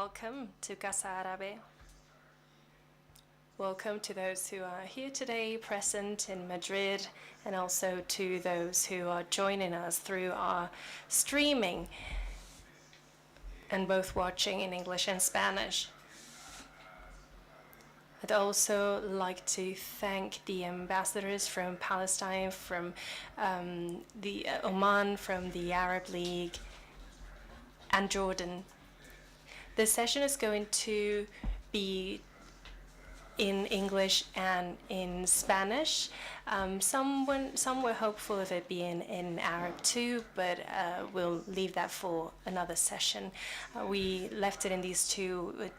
welcome to Casa Árabe. Welcome to those who are here today, present in Madrid, and also to those who are joining us through our streaming and both watching in English and Spanish. I'd also like to thank the ambassadors from Palestine, from the Oman, from the Arab League, and Jordan. This session is going to be in English and in Spanish. Some were hopeful of it being in Arab too, but we'll leave that for another session. We left it in these two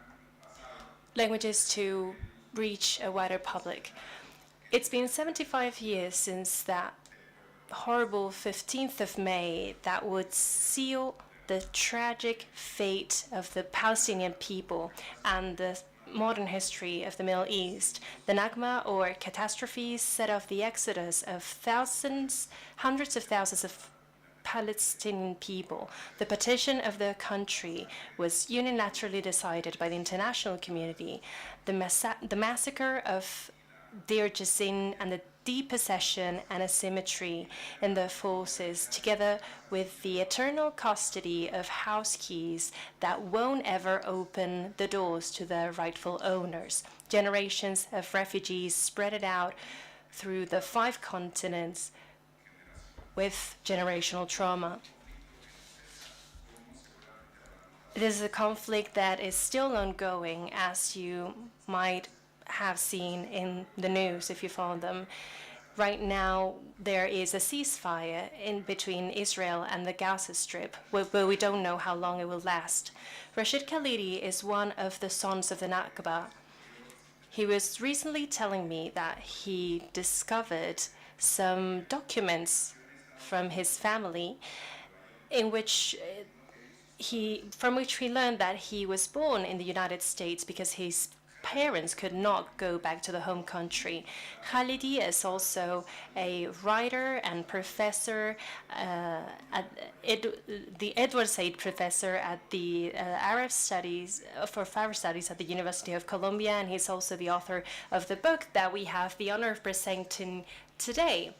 languages to reach a wider public. It's been 75 years since that horrible 15th of May that would seal the tragic fate of the Palestinian people and the modern history of the Middle East. The Nakba, or catastrophe, set off the exodus of hundreds of thousands of Palestinian people. The partition of the country was unilaterally decided by the international community. The massacre of Deir Jassin and the depossession and asymmetry in the forces, together with the eternal custody of house keys that won't ever open the doors to their rightful owners. Generations of refugees spread it out through the 5 continents with generational trauma. It is a conflict that is still ongoing, as you might have seen in the news if you follow them. Right now, there is a ceasefire in between Israel and the Gaza Strip, but we don't know how long it will last. Rashid Khalidi is one of the sons of the Nakba. He was recently telling me that he discovered some documents from his family from which he learned that he was born in the United States because his parents could not go back to the home country. Khalidi is also a writer and professor, the Edward Said professor at the Arab Studies at the University of Columbia, and he's also the author of the book that we have the honor of presenting today,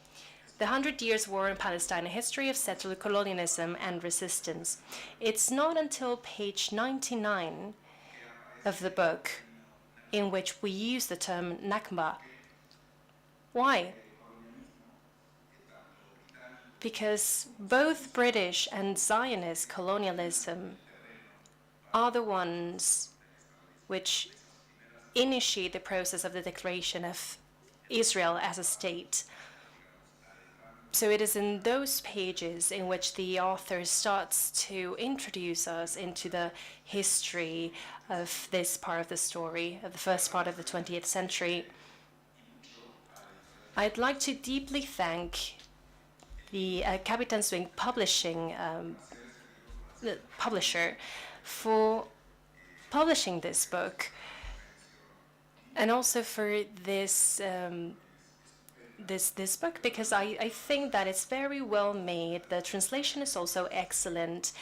The 100 Years' War in Palestine, a history of settler colonialism and resistance. It's not until page 99 of the book in which we use the term Nakba. Why? Because both British and Zionist colonialism are the ones which initiate the process of the declaration of Israel as a state. So it is in those pages in which the author starts to introduce us into the history of this part of the story, of the first part of the 20th century. I'd like to deeply thank the Capitán Swing publishing publisher for publishing this book, and also for this this book, because I think that it's very well made. The translation is also excellent.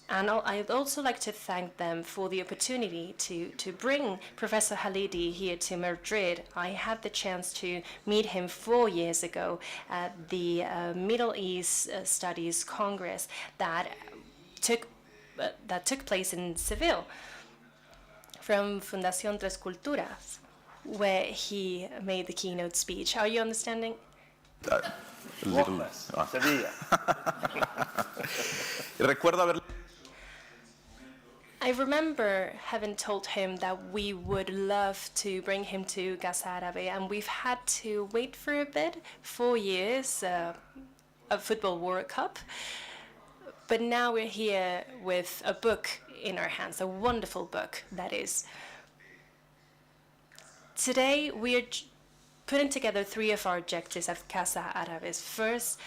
And I'd also like to thank them for the opportunity to bring Professor Khalidi here to Madrid. I had the chance to meet him 4 years ago at the Middle East Studies Congress that took place in Seville from Fundación Tres Culturas, where he made the keynote speech. Are you understanding? Sevilla. I remember having told him that we would love to bring him to Casa Árabe, and we've had to wait for a bit, 4 years, a football World Cup. But now we're here with a book in our hands, a wonderful book, that is. Today, we're putting together 3 of our objectives at Casa Árabe. First,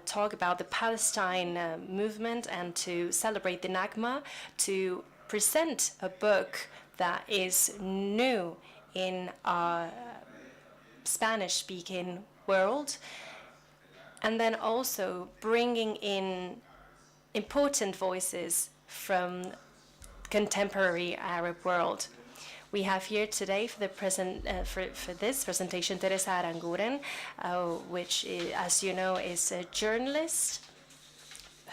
talk about the Palestine movement and to celebrate the Nakba, to present a book that is new in our Spanish-speaking world, and then also bringing in important voices from contemporary Arab world. We have here today for this presentation Teresa Aranguren, which, as you know, is a journalist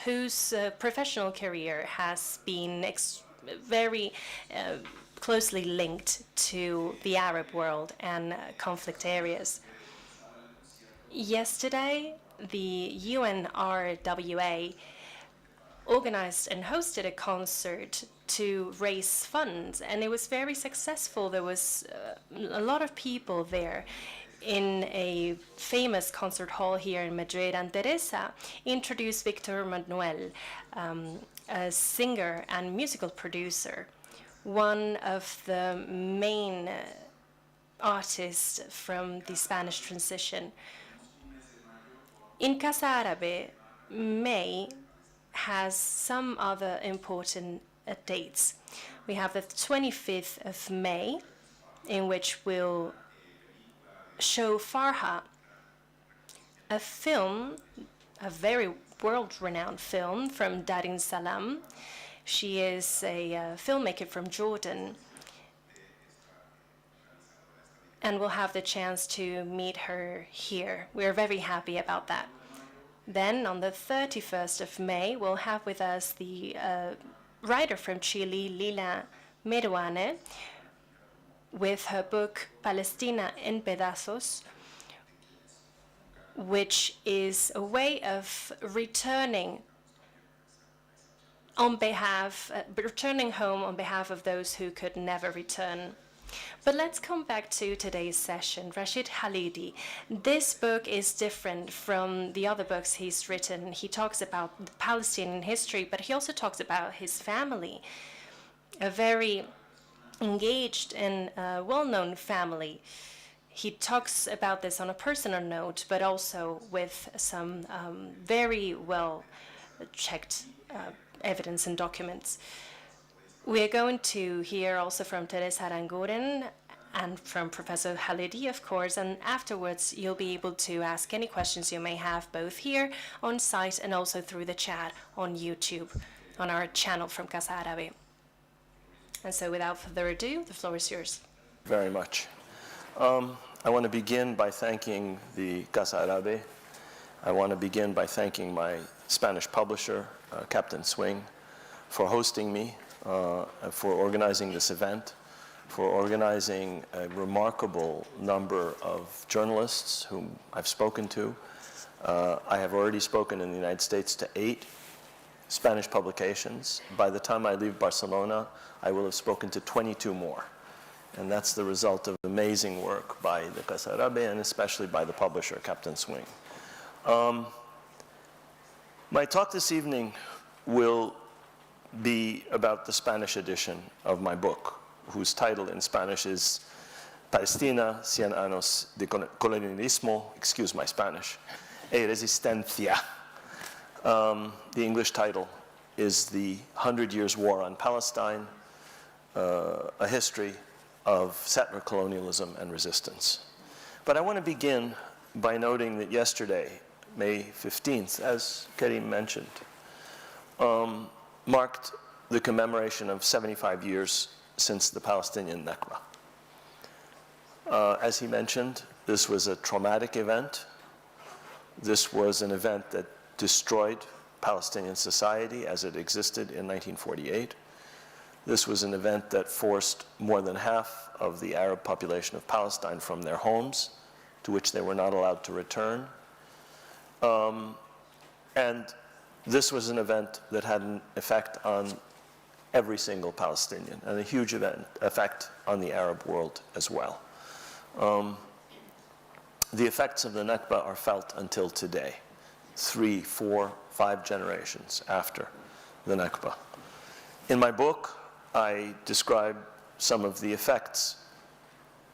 whose professional career has been very closely linked to the Arab world and conflict areas. Yesterday, the UNRWA organized and hosted a concert to raise funds, and it was very successful. There was a lot of people there in a famous concert hall here in Madrid, and Teresa introduced Victor Manuel, a singer and musical producer, one of the main artists from the Spanish transition. In Casa Árabe, May has some other important dates. We have the 25th of May, in which we'll show Farha, a film, a very world-renowned film from Darin Salam. She is a filmmaker from Jordan, and we'll have the chance to meet her here. We're very happy about that. Then, on the 31st of May, we'll have with us the writer from Chile, Lila Meruane, with her book Palestina en Pedazos, which is a way of returning home on behalf of those who could never return. But let's come back to today's session. Rashid Khalidi. This book is different from the other books he's written. He talks about the Palestinian history, but he also talks about his family, a very engaged and well-known family. He talks about this on a personal note, but also with some very well-checked evidence and documents. We are going to hear also from Teresa Aranguren and from Professor Khalidi, of course, and afterwards you'll be able to ask any questions you may have, both here on site and also through the chat on YouTube, on our channel from Casa Árabe. And so without further ado, the floor is yours. Very much. I want to begin by thanking the Casa Árabe. I want to begin by thanking my Spanish publisher, Capitán Swing, for hosting me, for organizing this event, for organizing a remarkable number of journalists whom I've spoken to. I have already spoken in the United States to 8 Spanish publications. By the time I leave Barcelona, I will have spoken to 22 more. And that's the result of amazing work by the Casa Árabe and especially by the publisher, Capitán Swing. My talk this evening will be about the Spanish edition of my book, whose title in Spanish is Palestina, 100 años de colonialismo, excuse my Spanish, e resistencia. The English title is The 100 Years' War on Palestine, a history of settler colonialism and resistance. But I want to begin by noting that yesterday, May 15th, as Karim mentioned, marked the commemoration of 75 years since the Palestinian Nakba. As he mentioned, this was a traumatic event. This was an event that destroyed Palestinian society as it existed in 1948. This was an event that forced more than half of the Arab population of Palestine from their homes, to which they were not allowed to return. And this was an event that had an effect on every single Palestinian, and a huge effect on the Arab world as well. The effects of the Nakba are felt until today, 3, 4, 5 generations after the Nakba. In my book, I describe some of the effects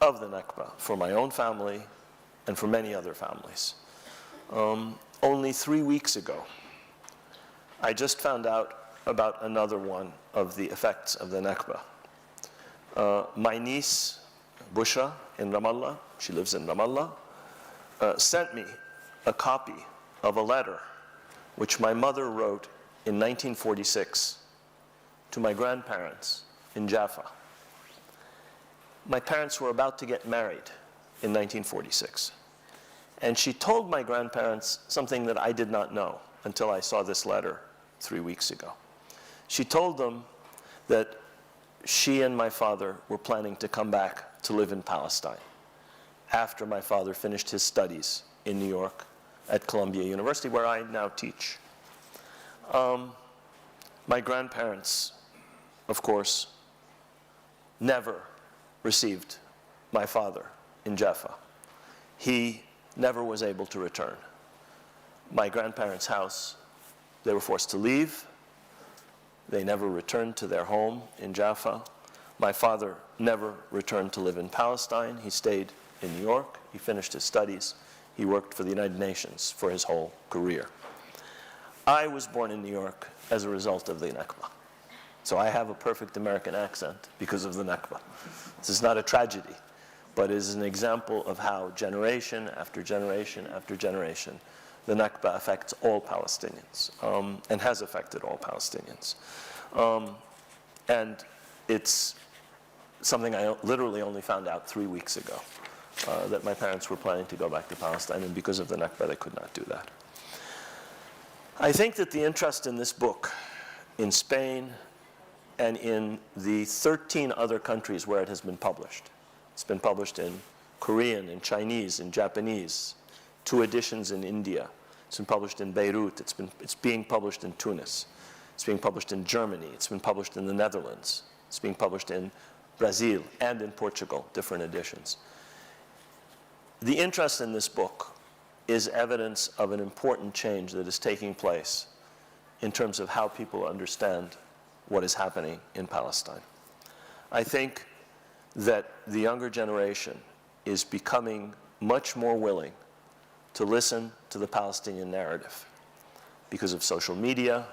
of the Nakba for my own family and for many other families. Only 3 weeks ago, I just found out about another one of the effects of the Nakba. My niece, Bushra, in Ramallah, she lives in Ramallah, sent me a copy of a letter which my mother wrote in 1946 to my grandparents in Jaffa. My parents were about to get married in 1946. And she told my grandparents something that I did not know until I saw this letter 3 weeks ago. She told them that she and my father were planning to come back to live in Palestine after my father finished his studies in New York at Columbia University, where I now teach. My grandparents, of course, never received my father in Jaffa. He never was able to return. My grandparents' house, they were forced to leave. They never returned to their home in Jaffa. My father never returned to live in Palestine. He stayed in New York. He finished his studies. He worked for the United Nations for his whole career. I was born in New York as a result of the Nakba. So I have a perfect American accent because of the Nakba. This is not a tragedy, but it is an example of how generation after generation after generation, the Nakba affects all Palestinians, and has affected all Palestinians. And it's something I literally only found out 3 weeks ago, that my parents were planning to go back to Palestine, and because of the Nakba, they could not do that. I think that the interest in this book in Spain and in the 13 other countries where it has been published. It's been published in Korean, in Chinese, in Japanese, 2 editions in India. It's been published in Beirut. It's being published in Tunis. It's being published in Germany. It's been published in the Netherlands. It's being published in Brazil and in Portugal, different editions. The interest in this book is evidence of an important change that is taking place in terms of how people understand what is happening in Palestine. I think that the younger generation is becoming much more willing to listen to the Palestinian narrative because of social media,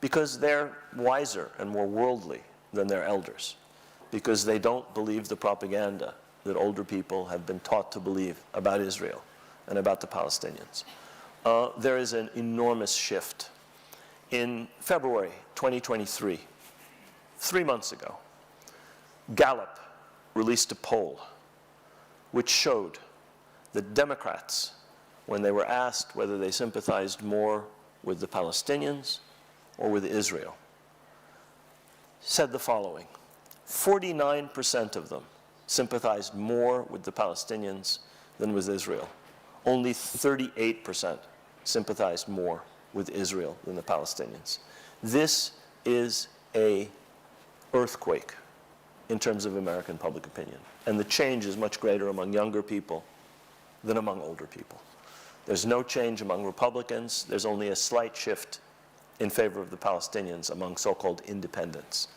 because they're wiser and more worldly than their elders, because they don't believe the propaganda that older people have been taught to believe about Israel and about the Palestinians. There is an enormous shift. In February 2023, 3 months ago, Gallup released a poll which showed that Democrats, when they were asked whether they sympathized more with the Palestinians or with Israel, said the following: 49% of them sympathized more with the Palestinians than with Israel. Only 38% sympathized more with Israel than the Palestinians. This is an earthquake in terms of American public opinion. And the change is much greater among younger people than among older people. There's no change among Republicans. There's only a slight shift in favor of the Palestinians among so-called independents.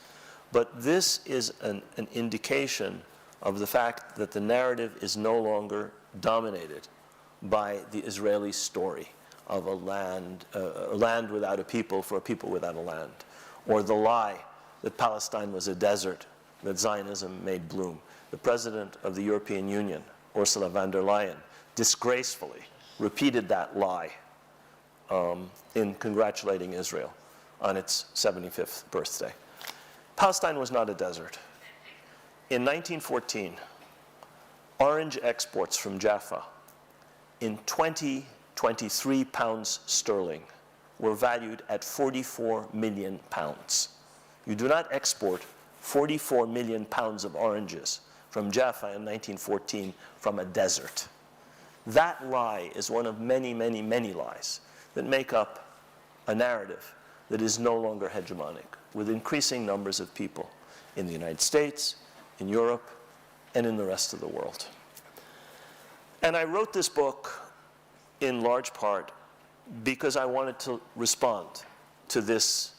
But this is an indication of the fact that the narrative is no longer dominated by the Israeli story of a land without a people for a people without a land, or the lie that Palestine was a desert that Zionism made bloom. The President of the European Union, Ursula von der Leyen, disgracefully repeated that lie in congratulating Israel on its 75th birthday. Palestine was not a desert. In 1914, orange exports from Jaffa in 23 pounds sterling were valued at 44 million pounds. You do not export 44 million pounds of oranges from Jaffa in 1914 from a desert. That lie is one of many, many, many lies that make up a narrative that is no longer hegemonic, with increasing numbers of people in the United States, in Europe, and in the rest of the world. And I wrote this book in large part because I wanted to respond to this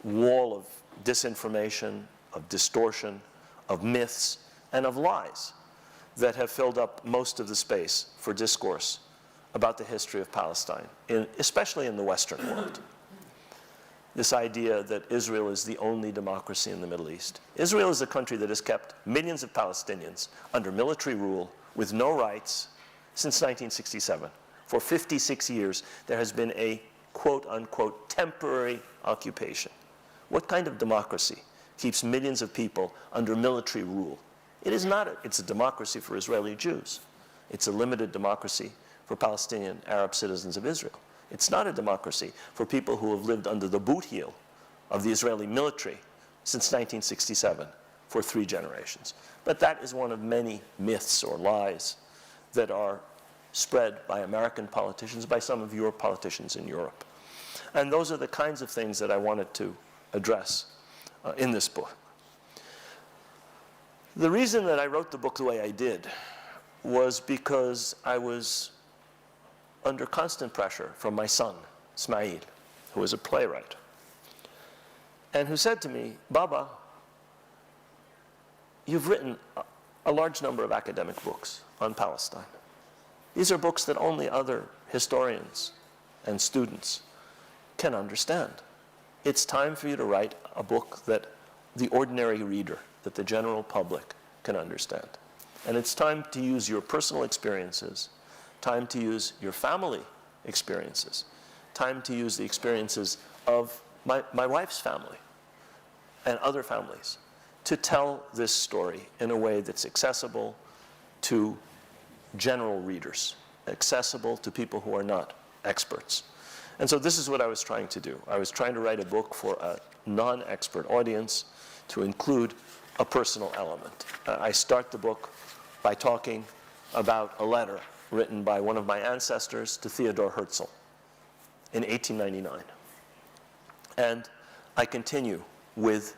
wall of disinformation, of distortion, of myths, and of lies that have filled up most of the space for discourse about the history of Palestine, especially in the Western world. This idea that Israel is the only democracy in the Middle East. Israel is a country that has kept millions of Palestinians under military rule with no rights since 1967. For 56 years, there has been a quote-unquote temporary occupation What kind of democracy keeps millions of people under military rule? It is not, it's a democracy for Israeli Jews. It's a limited democracy for Palestinian Arab citizens of Israel. It's not a democracy for people who have lived under the boot heel of the Israeli military since 1967 for 3 generations. But that is one of many myths or lies that are spread by American politicians, by some of your politicians in Europe. And those are the kinds of things that I wanted to address in this book. The reason that I wrote the book the way I did was because I was under constant pressure from my son, Ismail, who is a playwright, and who said to me, "Baba, you've written a large number of academic books on Palestine. These are books that only other historians and students can understand. It's time for you to write a book that the ordinary reader, that the general public can understand. And it's time to use your personal experiences, time to use your family experiences, time to use the experiences of my wife's family and other families to tell this story in a way that's accessible to general readers, accessible to people who are not experts." And so this is what I was trying to do. I was trying to write a book for a non-expert audience to include a personal element. I start the book by talking about a letter written by one of my ancestors to Theodor Herzl in 1899. And I continue with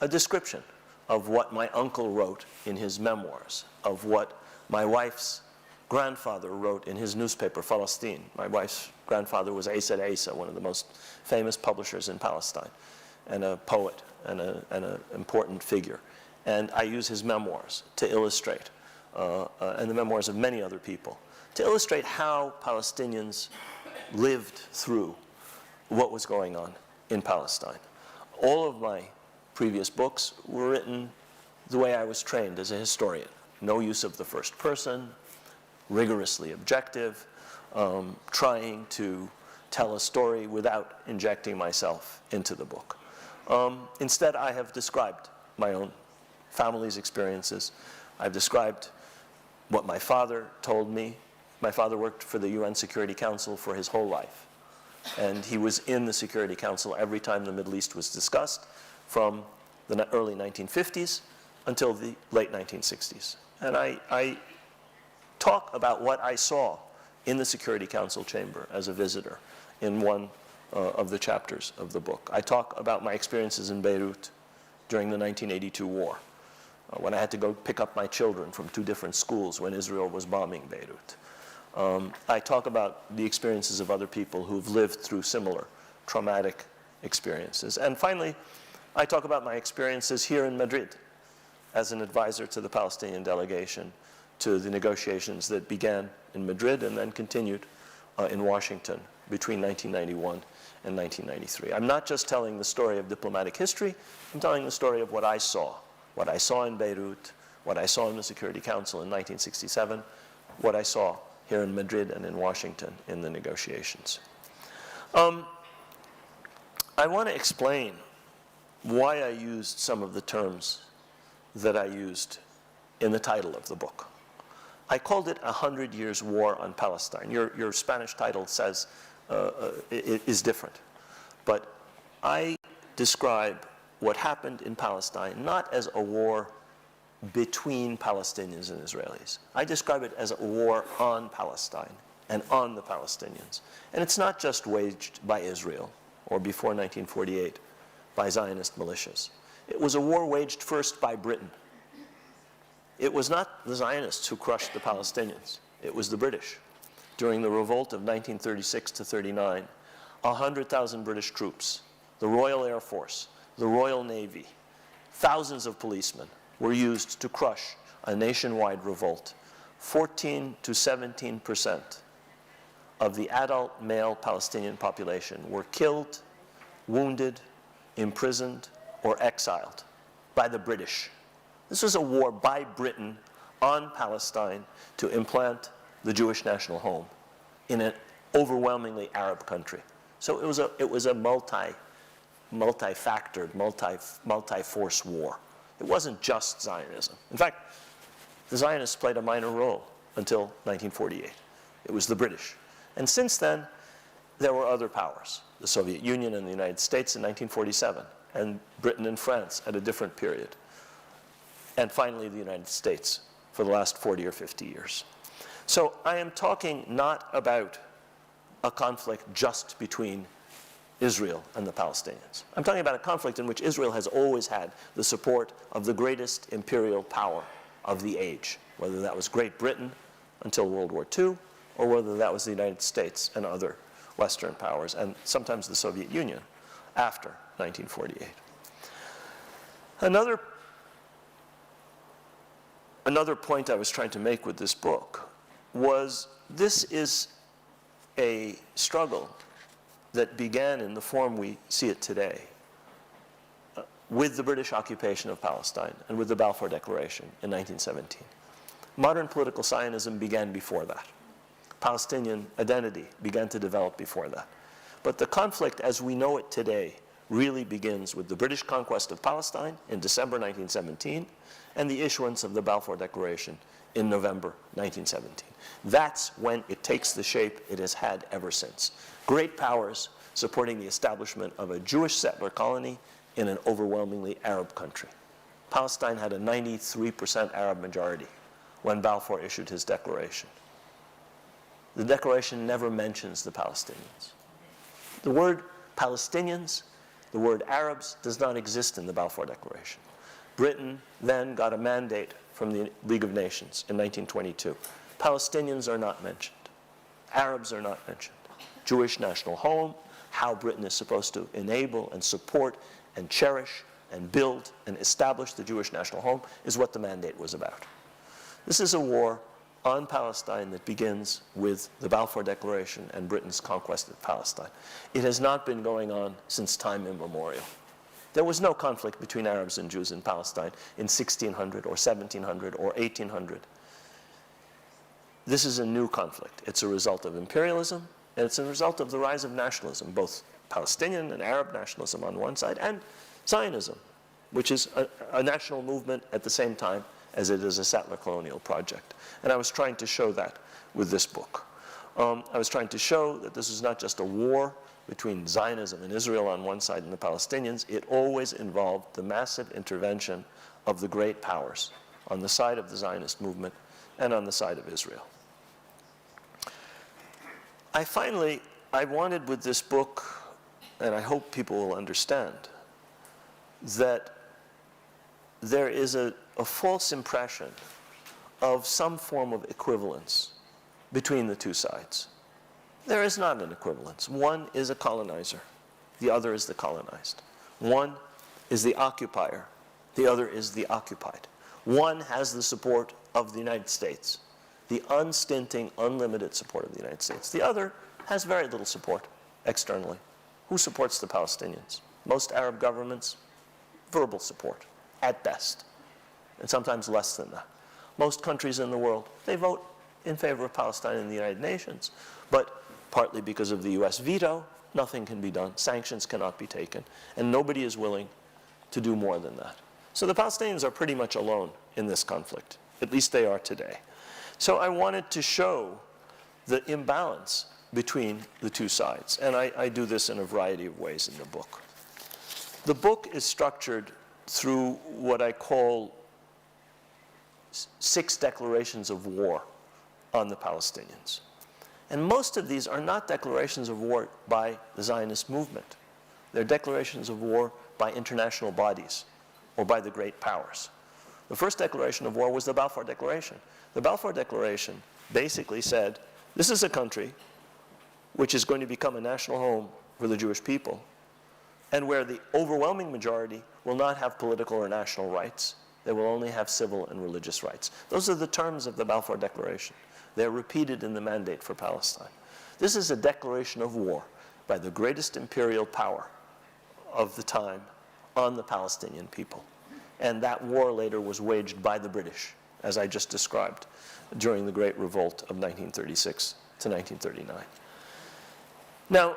a description of what my uncle wrote in his memoirs, of what my wife's grandfather wrote in his newspaper, Palestine. My wife's grandfather was Asa, one of the most famous publishers in Palestine, and a poet and an important figure. And I use his memoirs to illustrate, and the memoirs of many other people, to illustrate how Palestinians lived through what was going on in Palestine. All of my previous books were written the way I was trained as a historian. No use of the first person, rigorously objective, trying to tell a story without injecting myself into the book. Instead, I have described my own family's experiences. I've described what my father told me. My father worked for the UN Security Council for his whole life. And he was in the Security Council every time the Middle East was discussed, from the early 1950s until the late 1960s. And I talk about what I saw in the Security Council chamber as a visitor in one of the chapters of the book. I talk about my experiences in Beirut during the 1982 war, when I had to go pick up my children from 2 different schools when Israel was bombing Beirut. I talk about the experiences of other people who've lived through similar traumatic experiences. And finally, I talk about my experiences here in Madrid as an advisor to the Palestinian delegation to the negotiations that began in Madrid and then continued in Washington between 1991 and 1993. I'm not just telling the story of diplomatic history, I'm telling the story of what I saw in Beirut, what I saw in the Security Council in 1967, what I saw here in Madrid and in Washington in the negotiations. I want to explain why I used some of the terms that I used in the title of the book. I called it 100 Years War on Palestine. Your Spanish title says it is different. But I describe what happened in Palestine not as a war between Palestinians and Israelis. I describe it as a war on Palestine and on the Palestinians. And it's not just waged by Israel or before 1948 by Zionist militias. It was a war waged first by Britain. It was not the Zionists who crushed the Palestinians. It was the British. During the revolt of 1936 to 39, 100,000 British troops, the Royal Air Force, the Royal Navy, thousands of policemen were used to crush a nationwide revolt. 14 to 17% of the adult male Palestinian population were killed, wounded, imprisoned, or exiled by the British. This was a war by Britain on Palestine to implant the Jewish national home in an overwhelmingly Arab country. So it was a multi multi-factored, multi-force war. It wasn't just Zionism. In fact, the Zionists played a minor role until 1948. It was the British. And since then, there were other powers, the Soviet Union and the United States in 1947, and Britain and France at a different period, and finally the United States for the last 40 or 50 years. So I am talking not about a conflict just between Israel and the Palestinians. I'm talking about a conflict in which Israel has always had the support of the greatest imperial power of the age, whether that was Great Britain until World War II, or whether that was the United States and other Western powers, and sometimes the Soviet Union after 1948. Another point I was trying to make with this book was this is a struggle that began in the form we see it today with the British occupation of Palestine and with the Balfour Declaration in 1917. Modern political Zionism began before that. Palestinian identity began to develop before that. But the conflict as we know it today really begins with the British conquest of Palestine in December 1917 and the issuance of the Balfour Declaration in November 1917. That's when it takes the shape it has had ever since. Great powers supporting the establishment of a Jewish settler colony in an overwhelmingly Arab country. Palestine had a 93% Arab majority when Balfour issued his declaration. The declaration never mentions the Palestinians. The word Palestinians, the word Arabs, does not exist in the Balfour Declaration. Britain then got a mandate from the League of Nations in 1922. Palestinians are not mentioned. Arabs are not mentioned. Jewish national home, how Britain is supposed to enable and support and cherish and build and establish the Jewish national home is what the mandate was about. This is a war on Palestine that begins with the Balfour Declaration and Britain's conquest of Palestine. It has not been going on since time immemorial. There was no conflict between Arabs and Jews in Palestine in 1600 or 1700 or 1800. This is a new conflict. It's a result of imperialism, and it's a result of the rise of nationalism, both Palestinian and Arab nationalism on one side, and Zionism, which is a national movement at the same time as it is a settler colonial project. And I was trying to show that with this book. I was trying to show that this is not just a war between Zionism and Israel on one side and the Palestinians. It always involved the massive intervention of the great powers on the side of the Zionist movement and on the side of Israel. I wanted with this book, and I hope people will understand, that there is a false impression of some form of equivalence between the two sides. There is not an equivalence. One is a colonizer. The other is the colonized. One is the occupier. The other is the occupied. One has the support of the United States, the unstinting, unlimited support of the United States. The other has very little support externally. Who supports the Palestinians? Most Arab governments, verbal support, at best, and sometimes less than that. Most countries in the world, they vote in favor of Palestine in the United Nations, but partly because of the US veto, nothing can be done, sanctions cannot be taken, and nobody is willing to do more than that. So the Palestinians are pretty much alone in this conflict, at least they are today. So I wanted to show the imbalance between the two sides, and I do this in a variety of ways in the book. The book is structured through what I call 6 declarations of war on the Palestinians. And most of these are not declarations of war by the Zionist movement. They're declarations of war by international bodies or by the great powers. The first declaration of war was the Balfour Declaration. The Balfour Declaration basically said, this is a country which is going to become a national home for the Jewish people, and where the overwhelming majority will not have political or national rights. They will only have civil and religious rights. Those are the terms of the Balfour Declaration. They're repeated in the mandate for Palestine. This is a declaration of war by the greatest imperial power of the time on the Palestinian people. And that war later was waged by the British, as I just described, during the Great Revolt of 1936 to 1939. Now,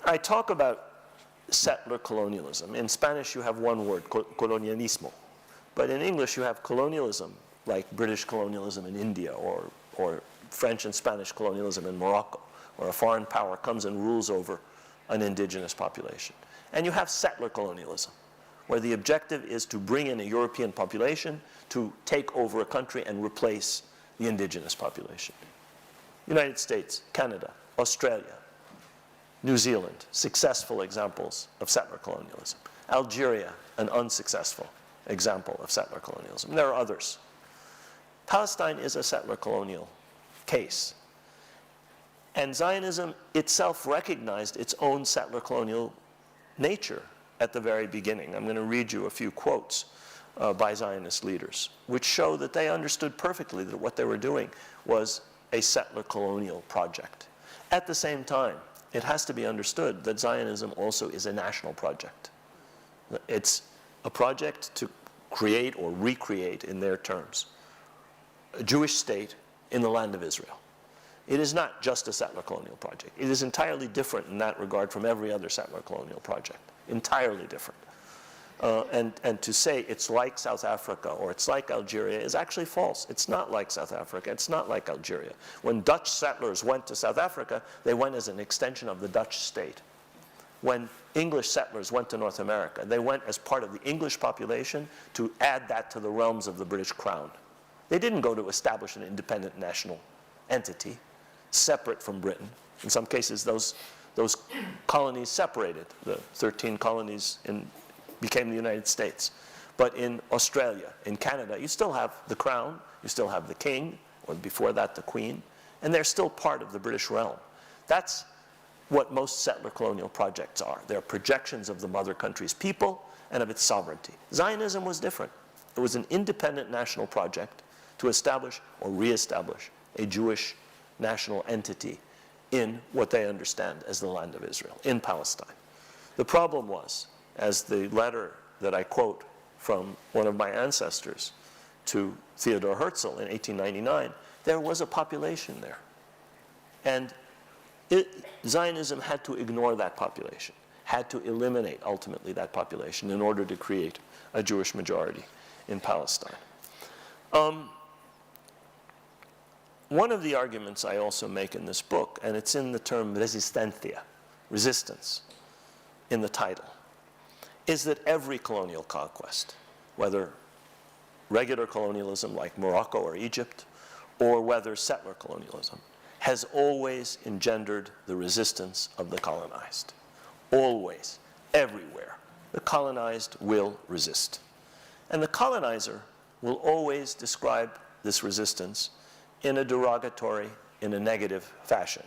I talk about settler colonialism. In Spanish, you have one word, colonialismo. But in English, you have colonialism, like British colonialism in India, or French and Spanish colonialism in Morocco, where a foreign power comes and rules over an indigenous population. And you have settler colonialism, where the objective is to bring in a European population to take over a country and replace the indigenous population. United States, Canada, Australia, New Zealand, successful examples of settler colonialism. Algeria, an unsuccessful example of settler colonialism. There are others. Palestine is a settler colonial case. And Zionism itself recognized its own settler colonial nature at the very beginning. I'm going to read you a few quotes by Zionist leaders, which show that they understood perfectly that what they were doing was a settler colonial project. At the same time, it has to be understood that Zionism also is a national project. It's a project to create or recreate, in their terms, a Jewish state in the land of Israel. It is not just a settler colonial project. It is entirely different in that regard from every other settler colonial project. Entirely different. And to say it's like South Africa or it's like Algeria is actually false. It's not like South Africa. It's not like Algeria. When Dutch settlers went to South Africa, they went as an extension of the Dutch state. When English settlers went to North America, they went as part of the English population to add that to the realms of the British Crown. They didn't go to establish an independent national entity separate from Britain. In some cases, those colonies separated. The 13 colonies became the United States. But in Australia, in Canada, you still have the crown, you still have the king, or before that the queen, and they're still part of the British realm. That's what most settler colonial projects are. They're projections of the mother country's people and of its sovereignty. Zionism was different. It was an independent national project to establish or re-establish a Jewish national entity in what they understand as the land of Israel, in Palestine. The problem was, as the letter that I quote from one of my ancestors to Theodor Herzl in 1899, there was a population there. And Zionism had to ignore that population, had to eliminate ultimately that population in order to create a Jewish majority in Palestine. One of the arguments I also make in this book, and it's in the term resistencia, resistance, in the title, is that every colonial conquest, whether regular colonialism like Morocco or Egypt, or whether settler colonialism, has always engendered the resistance of the colonized. Always, everywhere. The colonized will resist. And the colonizer will always describe this resistance in a derogatory, in a negative fashion.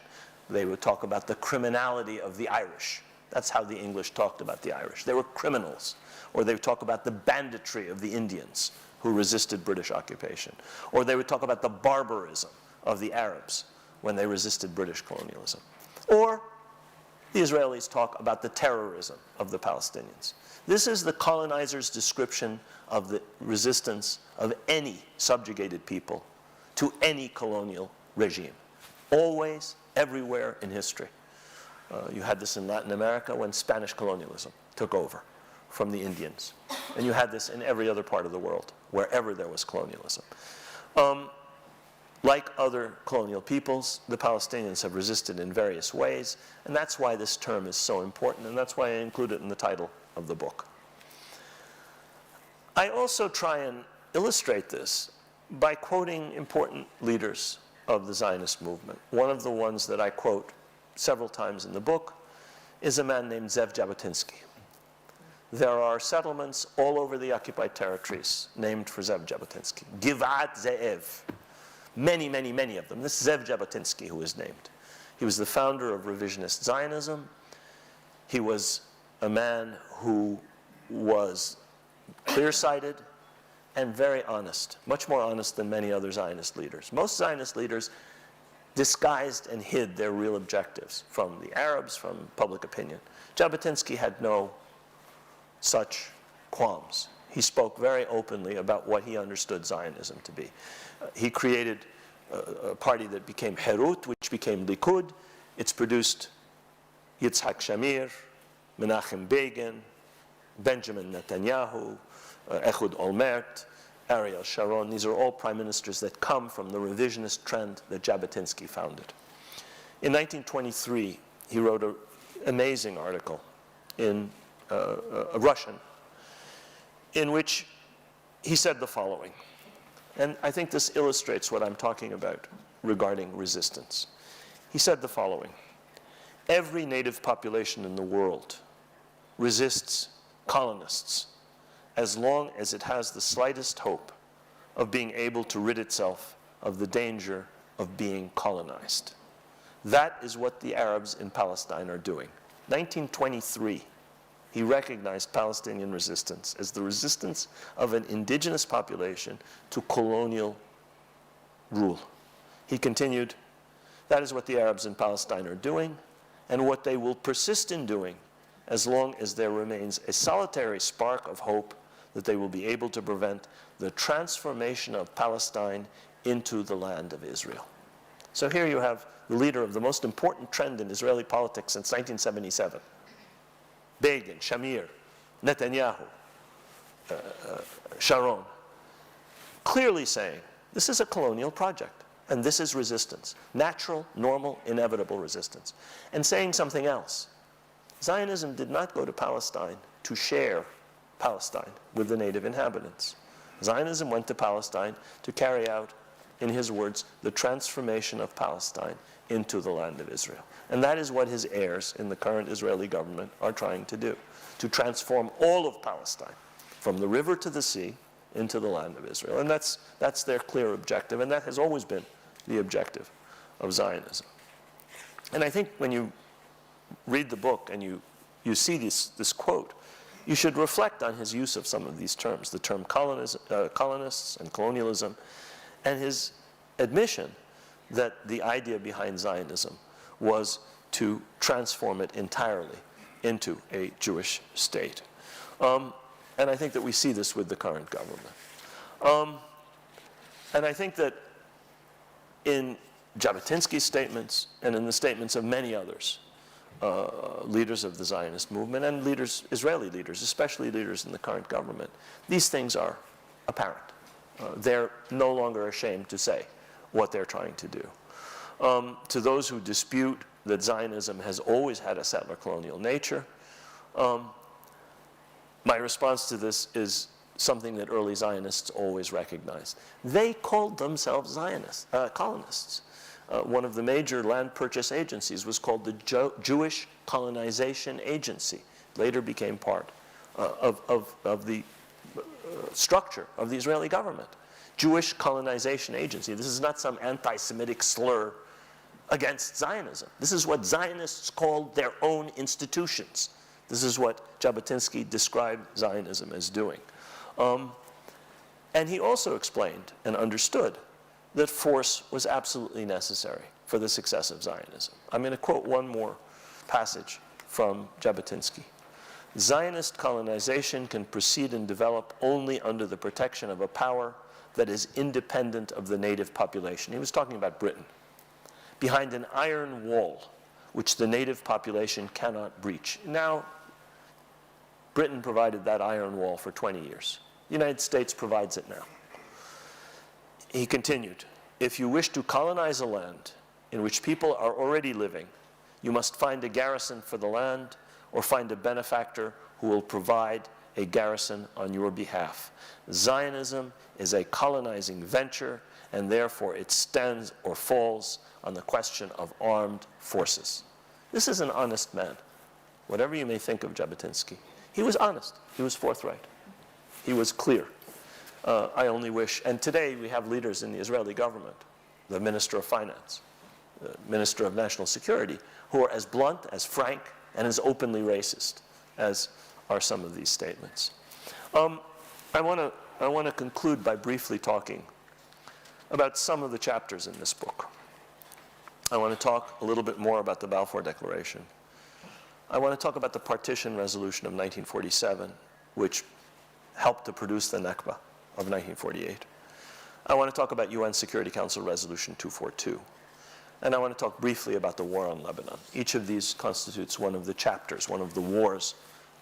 They would talk about the criminality of the Irish. That's how the English talked about the Irish. They were criminals. Or they would talk about the banditry of the Indians who resisted British occupation. Or they would talk about the barbarism of the Arabs when they resisted British colonialism. Or the Israelis talk about the terrorism of the Palestinians. This is the colonizer's description of the resistance of any subjugated people to any colonial regime. Always, everywhere in history. You had this in Latin America when Spanish colonialism took over from the Indians. And you had this in every other part of the world, wherever there was colonialism. Like other colonial peoples, the Palestinians have resisted in various ways, and that's why this term is so important, and that's why I include it in the title of the book. I also try and illustrate this by quoting important leaders of the Zionist movement. One of the ones that I quote several times in the book is a man named Zev Jabotinsky. There are settlements all over the occupied territories named for Zev Jabotinsky. Givat Ze'ev. Many, many, many of them. This is Zev Jabotinsky who is named. He was the founder of revisionist Zionism. He was a man who was clear-sighted and very honest, much more honest than many other Zionist leaders. Most Zionist leaders disguised and hid their real objectives from the Arabs, from public opinion. Jabotinsky had no such qualms. He spoke very openly about what he understood Zionism to be. He created a party that became Herut, which became Likud. It's produced Yitzhak Shamir, Menachem Begin, Benjamin Netanyahu, Ehud Olmert, Ariel Sharon. These are all prime ministers that come from the revisionist trend that Jabotinsky founded. In 1923, he wrote an amazing article in Russian in which he said the following, and I think this illustrates what I'm talking about regarding resistance. He said the following: every native population in the world resists colonists as long as it has the slightest hope of being able to rid itself of the danger of being colonized. That is what the Arabs in Palestine are doing. 1923, he recognized Palestinian resistance as the resistance of an indigenous population to colonial rule. He continued, that is what the Arabs in Palestine are doing, and what they will persist in doing as long as there remains a solitary spark of hope that they will be able to prevent the transformation of Palestine into the land of Israel. So here you have the leader of the most important trend in Israeli politics since 1977. Begin, Shamir, Netanyahu, Sharon, clearly saying this is a colonial project and this is resistance, natural, normal, inevitable resistance. And saying something else. Zionism did not go to Palestine to share Palestine with the native inhabitants. Zionism went to Palestine to carry out, in his words, the transformation of Palestine into the land of Israel. And that is what his heirs in the current Israeli government are trying to do, to transform all of Palestine, from the river to the sea, into the land of Israel. And that's their clear objective, and that has always been the objective of Zionism. And I think when you read the book and you see this quote, you should reflect on his use of some of these terms, the term colonists and colonialism, and his admission that the idea behind Zionism was to transform it entirely into a Jewish state. And I think that we see this with the current government. And I think that in Jabotinsky's statements and in the statements of many others, leaders of the Zionist movement and leaders, Israeli leaders, especially leaders in the current government, these things are apparent. They're no longer ashamed to say what they're trying to do. To those who dispute that Zionism has always had a settler colonial nature, my response to this is something that early Zionists always recognized. They called themselves Zionists, colonists. One of the major land purchase agencies was called the Jewish Colonization Agency. Later became part of the structure of the Israeli government. Jewish Colonization Agency. This is not some anti-Semitic slur against Zionism. This is what Zionists called their own institutions. This is what Jabotinsky described Zionism as doing. And he also explained and understood that force was absolutely necessary for the success of Zionism. I'm going to quote one more passage from Jabotinsky. Zionist colonization can proceed and develop only under the protection of a power that is independent of the native population. He was talking about Britain. Behind an iron wall, which the native population cannot breach. Now, Britain provided that iron wall for 20 years. The United States provides it now. He continued, if you wish to colonize a land in which people are already living, you must find a garrison for the land or find a benefactor who will provide a garrison on your behalf. Zionism is a colonizing venture, and therefore it stands or falls on the question of armed forces. This is an honest man. Whatever you may think of Jabotinsky, he was honest, he was forthright, he was clear. I only wish, and today we have leaders in the Israeli government, the Minister of Finance, the Minister of National Security, who are as blunt, as frank, and as openly racist as are some of these statements. I want to conclude by briefly talking about some of the chapters in this book. I want to talk a little bit more about the Balfour Declaration. I want to talk about the Partition Resolution of 1947, which helped to produce the Nakba of 1948. I want to talk about UN Security Council Resolution 242. And I want to talk briefly about the war on Lebanon. Each of these constitutes one of the chapters, one of the wars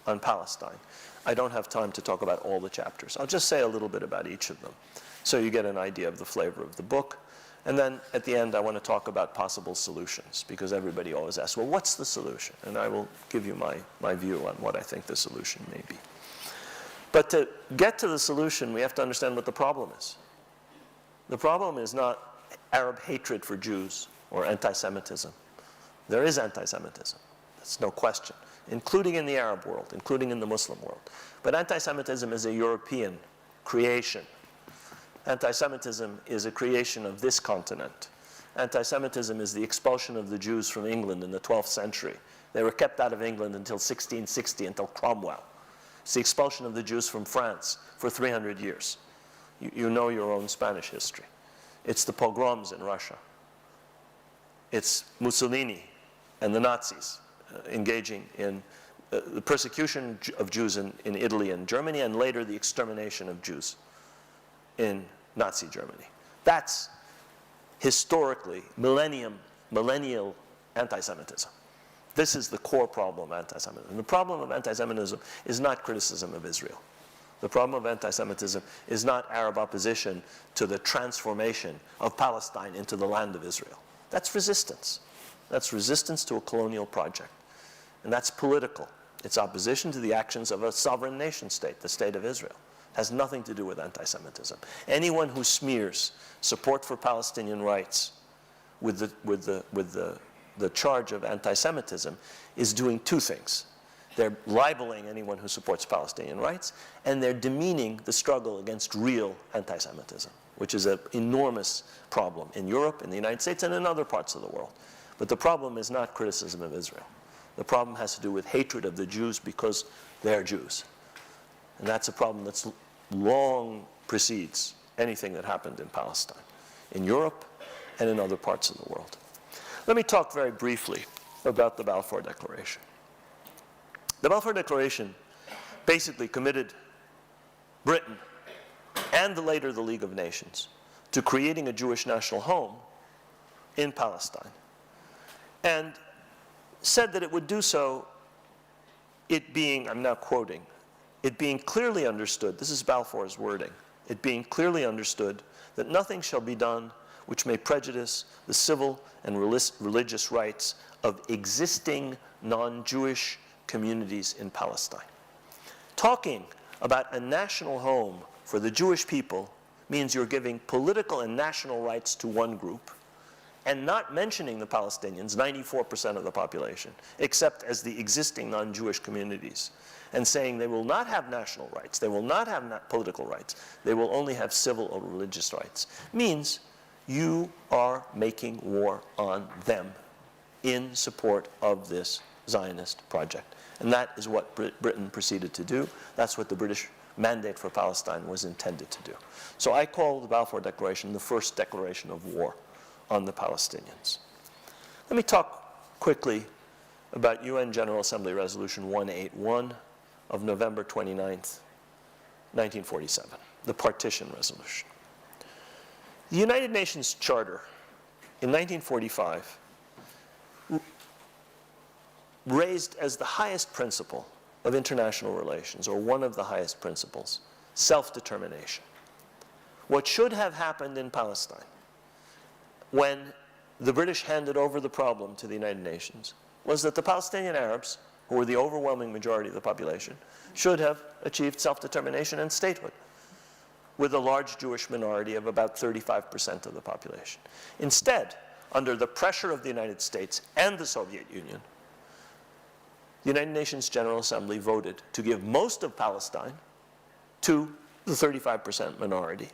on Palestine. I don't have time to talk about all the chapters. I'll just say a little bit about each of them, so you get an idea of the flavor of the book. And then at the end, I want to talk about possible solutions, because everybody always asks, well, what's the solution? And I will give you my view on what I think the solution may be. But to get to the solution, we have to understand what the problem is. The problem is not Arab hatred for Jews or anti-Semitism. There is anti-Semitism. That's no question, including in the Arab world, including in the Muslim world. But anti-Semitism is a European creation. Anti-Semitism is a creation of this continent. Anti-Semitism is the expulsion of the Jews from England in the 12th century. They were kept out of England until 1660, until Cromwell. It's the expulsion of the Jews from France for 300 years. You know your own Spanish history. It's the pogroms in Russia. It's Mussolini and the Nazis engaging in the persecution of Jews in Italy and Germany, and later the extermination of Jews in Nazi Germany. That's historically millennial anti-Semitism. This is the core problem of anti-Semitism. The problem of anti-Semitism is not criticism of Israel. The problem of anti-Semitism is not Arab opposition to the transformation of Palestine into the land of Israel. That's resistance. That's resistance to a colonial project. And that's political. It's opposition to the actions of a sovereign nation state, the state of Israel. It has nothing to do with anti-Semitism. Anyone who smears support for Palestinian rights with the charge of anti-Semitism is doing two things. They're libeling anyone who supports Palestinian rights, and they're demeaning the struggle against real anti-Semitism, which is an enormous problem in Europe, in the United States, and in other parts of the world. But the problem is not criticism of Israel. The problem has to do with hatred of the Jews because they're Jews. And that's a problem that long precedes anything that happened in Palestine, in Europe, and in other parts of the world. Let me talk very briefly about the Balfour Declaration. The Balfour Declaration basically committed Britain and later the League of Nations to creating a Jewish national home in Palestine, and said that it would do so, it being, I'm now quoting, it being clearly understood, this is Balfour's wording, it being clearly understood that nothing shall be done which may prejudice the civil and religious rights of existing non-Jewish communities in Palestine. Talking about a national home for the Jewish people means you're giving political and national rights to one group, and not mentioning the Palestinians, 94% of the population, except as the existing non-Jewish communities, and saying they will not have national rights, they will not have political rights, they will only have civil or religious rights, means you are making war on them in support of this Zionist project. And that is what Britain proceeded to do. That's what the British mandate for Palestine was intended to do. So I call the Balfour Declaration the first declaration of war on the Palestinians. Let me talk quickly about UN General Assembly Resolution 181 of November 29th, 1947, the partition resolution. The United Nations Charter in 1945 raised as the highest principle of international relations, or one of the highest principles, self-determination. What should have happened in Palestine when the British handed over the problem to the United Nations was that the Palestinian Arabs, who were the overwhelming majority of the population, should have achieved self-determination and statehood, with a large Jewish minority of about 35% of the population. Instead, under the pressure of the United States and the Soviet Union, the United Nations General Assembly voted to give most of Palestine to the 35% minority,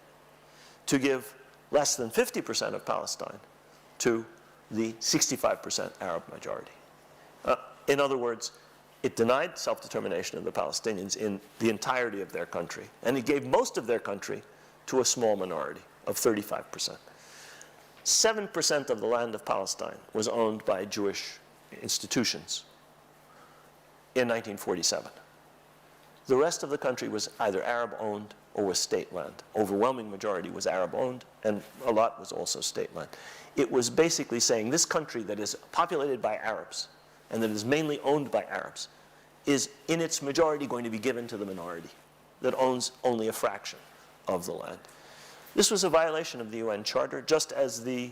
to give less than 50% of Palestine to the 65% Arab majority. In other words, it denied self-determination of the Palestinians in the entirety of their country, and it gave most of their country to a small minority of 35%. 7% of the land of Palestine was owned by Jewish institutions in 1947. The rest of the country was either Arab-owned or was state land. Overwhelming majority was Arab-owned, and a lot was also state land. it was basically saying this country that is populated by Arabs and that is mainly owned by Arabs is in its majority going to be given to the minority that owns only a fraction of the land. This was a violation of the UN Charter, just as the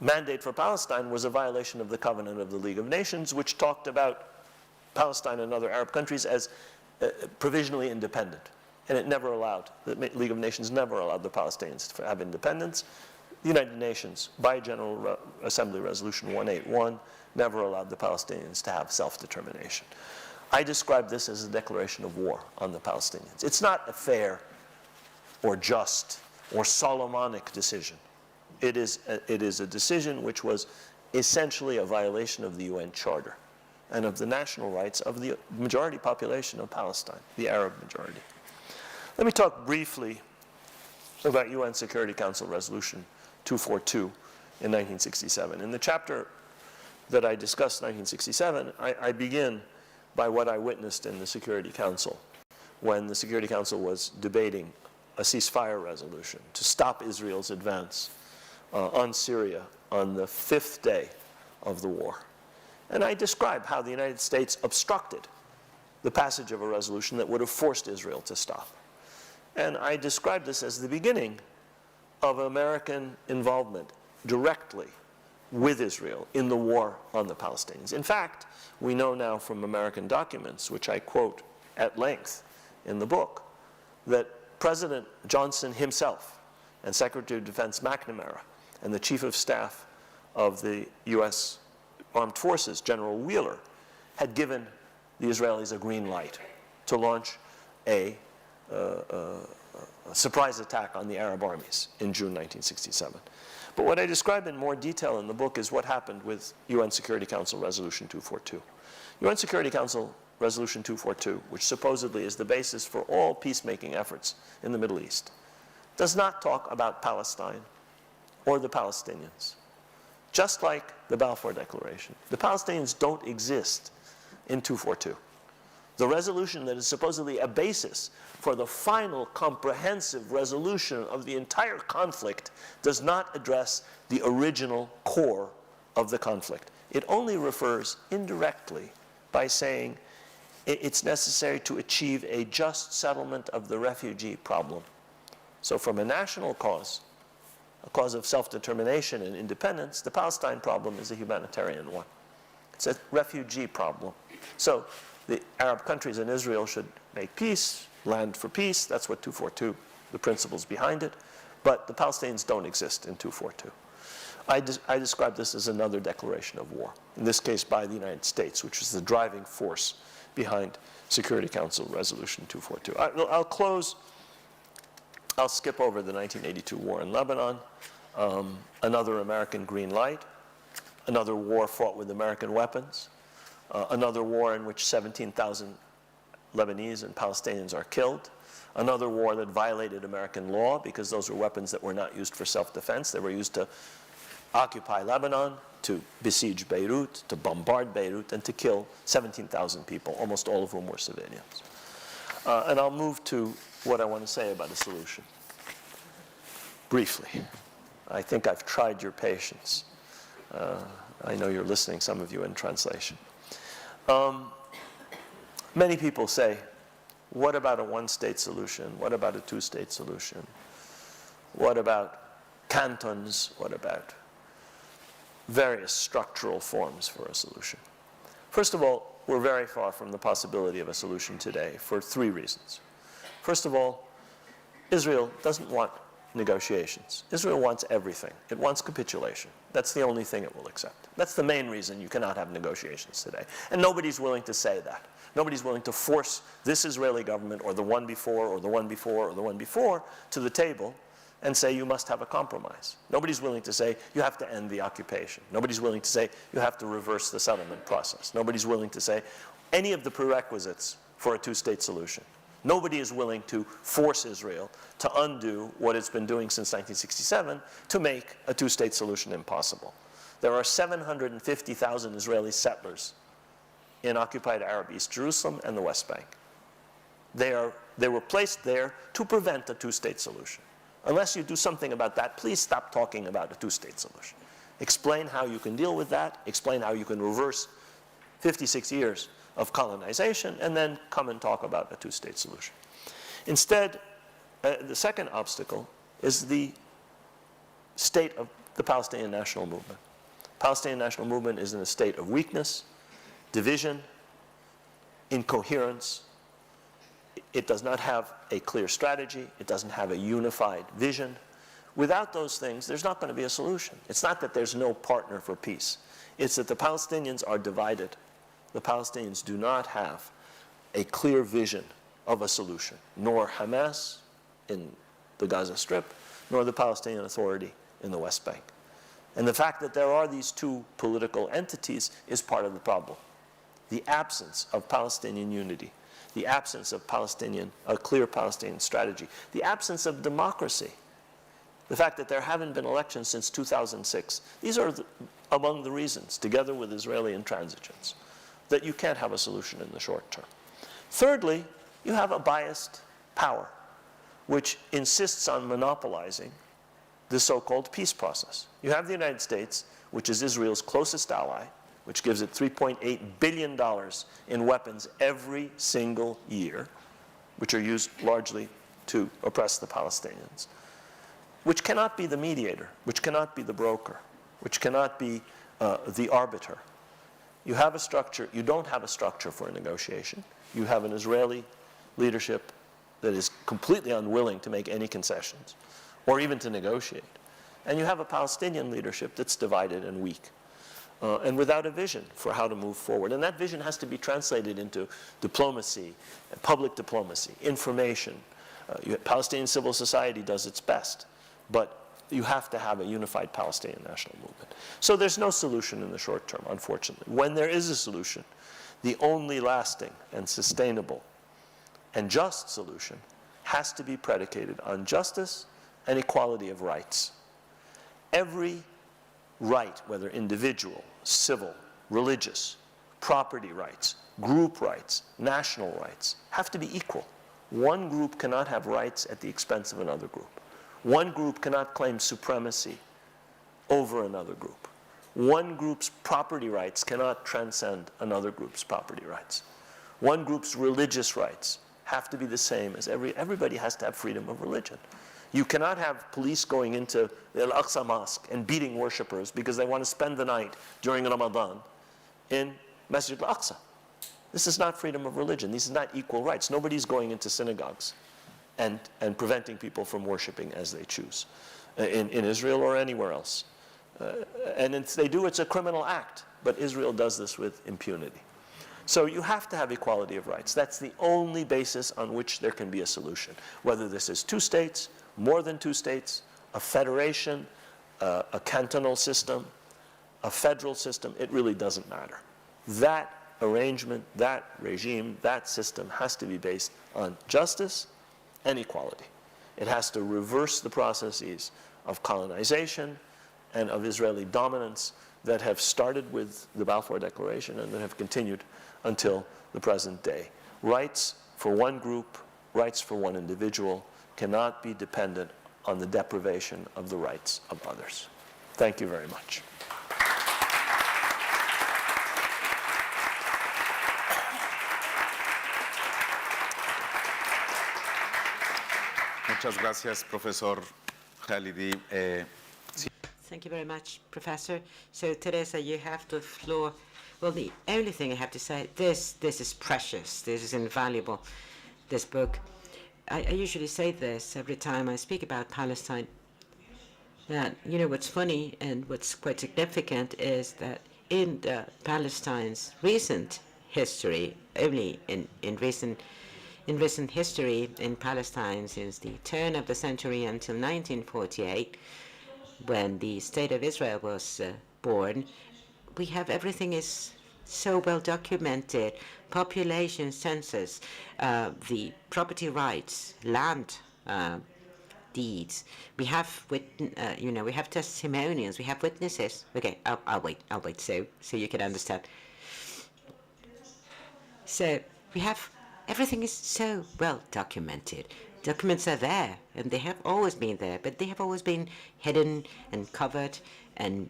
mandate for Palestine was a violation of the Covenant of the League of Nations, which talked about Palestine and other Arab countries as provisionally independent. And it never allowed, the League of Nations never allowed the Palestinians to have independence. The United Nations, by General Assembly Resolution 181, never allowed the Palestinians to have self-determination. I describe this as a declaration of war on the Palestinians. It's not a fair or just or Solomonic decision. It is a decision which was essentially a violation of the UN Charter and of the national rights of the majority population of Palestine, the Arab majority. Let me talk briefly about UN Security Council Resolution 242 in 1967. In the chapter that I discussed in 1967, I begin by what I witnessed in the Security Council when the Security Council was debating a ceasefire resolution to stop Israel's advance on Syria on the 5th day of the war. And I describe how the United States obstructed the passage of a resolution that would have forced Israel to stop. And I describe this as the beginning of American involvement directly with Israel in the war on the Palestinians. In fact, we know now from American documents, which I quote at length in the book, that President Johnson himself and Secretary of Defense McNamara and the Chief of Staff of the US Armed Forces, General Wheeler, had given the Israelis a green light to launch a surprise attack on the Arab armies in June 1967. But what I describe in more detail in the book is what happened with UN Security Council Resolution 242. UN Security Council Resolution 242, which supposedly is the basis for all peacemaking efforts in the Middle East, does not talk about Palestine or the Palestinians. Just like the Balfour Declaration, the Palestinians don't exist in 242. The resolution that is supposedly a basis for the final comprehensive resolution of the entire conflict does not address the original core of the conflict. It only refers indirectly by saying it's necessary to achieve a just settlement of the refugee problem. So from a national cause, a cause of self-determination and independence, the Palestine problem is a humanitarian one. It's a refugee problem. So the Arab countries and Israel should make peace, land for peace. That's what 242, the principles behind it. But the Palestinians don't exist in 242. I describe this as another declaration of war, in this case by the United States, which is the driving force behind Security Council Resolution 242. I'll close. I'll skip over the 1982 war in Lebanon, another American green light, another war fought with American weapons, another war in which 17,000 Lebanese and Palestinians are killed, another war that violated American law because those were weapons that were not used for self-defense. They were used to occupy Lebanon, to besiege Beirut, to bombard Beirut, and to kill 17,000 people, almost all of whom were civilians. And I'll move to what I want to say about a solution. Briefly. I think I've tried your patience. I know you're listening, some of you in translation. Many people say, what about a one-state solution? What about a two-state solution? What about cantons? What about various structural forms for a solution? First of all, we're very far from the possibility of a solution today for three reasons. First of all, Israel doesn't want negotiations. Israel wants everything. It wants capitulation. That's the only thing it will accept. That's the main reason you cannot have negotiations today. And nobody's willing to say that. Nobody's willing to force this Israeli government or the one before or the one before or the one before to the table and say you must have a compromise. Nobody's willing to say you have to end the occupation. Nobody's willing to say you have to reverse the settlement process. Nobody's willing to say any of the prerequisites for a two-state solution. Nobody is willing to force Israel to undo what it's been doing since 1967 to make a two-state solution impossible. There are 750,000 Israeli settlers in occupied Arab East Jerusalem and the West Bank. They were placed there to prevent a two-state solution. Unless you do something about that, please stop talking about a two-state solution. Explain how you can deal with that, explain how you can reverse 56 years of colonization, and then come and talk about a two-state solution. Instead, the second obstacle is the state of the Palestinian national movement. Palestinian national movement is in a state of weakness, division, incoherence. It does not have a clear strategy. It doesn't have a unified vision. Without those things, there's not going to be a solution. It's not that there's no partner for peace. It's that the Palestinians are divided. The Palestinians do not have a clear vision of a solution, nor Hamas in the Gaza Strip, nor the Palestinian Authority in the West Bank. And the fact that there are these two political entities is part of the problem. The absence of Palestinian unity, the absence of a clear Palestinian strategy, the absence of democracy, the fact that there haven't been elections since 2006, these are among the reasons, together with Israeli intransigence, that you can't have a solution in the short term. Thirdly, you have a biased power, which insists on monopolizing the so-called peace process. You have the United States, which is Israel's closest ally, which gives it $3.8 billion in weapons every single year, which are used largely to oppress the Palestinians, which cannot be the mediator, which cannot be the broker, which cannot be the arbiter. You have a structure, you don't have a structure for a negotiation. You have an Israeli leadership that is completely unwilling to make any concessions, or even to negotiate. And you have a Palestinian leadership that's divided and weak, and without a vision for how to move forward. And that vision has to be translated into diplomacy, public diplomacy, information. Palestinian civil society does its best, but you have to have a unified Palestinian national movement. So there's no solution in the short term, unfortunately. When there is a solution, the only lasting and sustainable and just solution has to be predicated on justice and equality of rights. Every right, whether individual, civil, religious, property rights, group rights, national rights, have to be equal. One group cannot have rights at the expense of another group. One group cannot claim supremacy over another group. One group's property rights cannot transcend another group's property rights. One group's religious rights have to be the same as everybody has to have freedom of religion. You cannot have police going into the Al-Aqsa Mosque and beating worshippers because they want to spend the night during Ramadan in Masjid Al-Aqsa. This is not freedom of religion. These are not equal rights. Nobody's going into synagogues and preventing people from worshiping as they choose in Israel or anywhere else. And if they do, it's a criminal act. But Israel does this with impunity. So you have to have equality of rights. That's the only basis on which there can be a solution. Whether this is two states, more than two states, a federation, a cantonal system, a federal system, it really doesn't matter. That arrangement, that regime, that system has to be based on justice and equality. It has to reverse the processes of colonization and of Israeli dominance that have started with the Balfour Declaration and that have continued until the present day. Rights for one group, rights for one individual cannot be dependent on the deprivation of the rights of others. Thank you very much. Muchas gracias, Professor Khalidi. Thank you very much, Professor. So, Teresa, you have the floor. Well, the only thing I have to say, this is precious. This is invaluable, this book. I usually say this every time I speak about Palestine, that, you know, what's funny and what's quite significant is that in Palestine's recent history, only in recent history in Palestine since the turn of the century until 1948, when the State of Israel was born, we have everything is so well documented: population census, the property rights, land deeds. We have we have testimonials, we have witnesses. Okay, I'll wait so you can understand. So we have everything is so well documented. documents are there, and they have always been there, but they have always been hidden and covered and,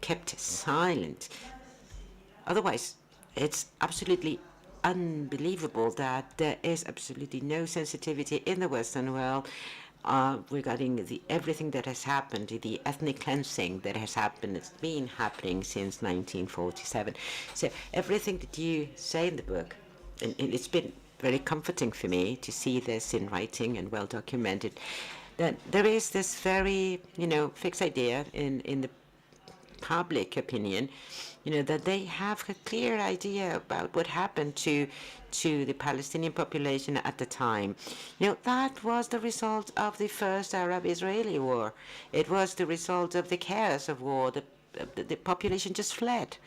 kept silent. Otherwise, it's absolutely unbelievable that there is absolutely no sensitivity in the Western world regarding everything that has happened, the ethnic cleansing that has happened. It's been happening since 1947. So everything that you say in the book, and it's been very comforting for me to see this in writing and well documented, that there is this very, fixed idea in the public opinion, that they have a clear idea about what happened to the Palestinian population at the time. That was the result of the first Arab-Israeli war. It was the result of the chaos of war. The population just fled.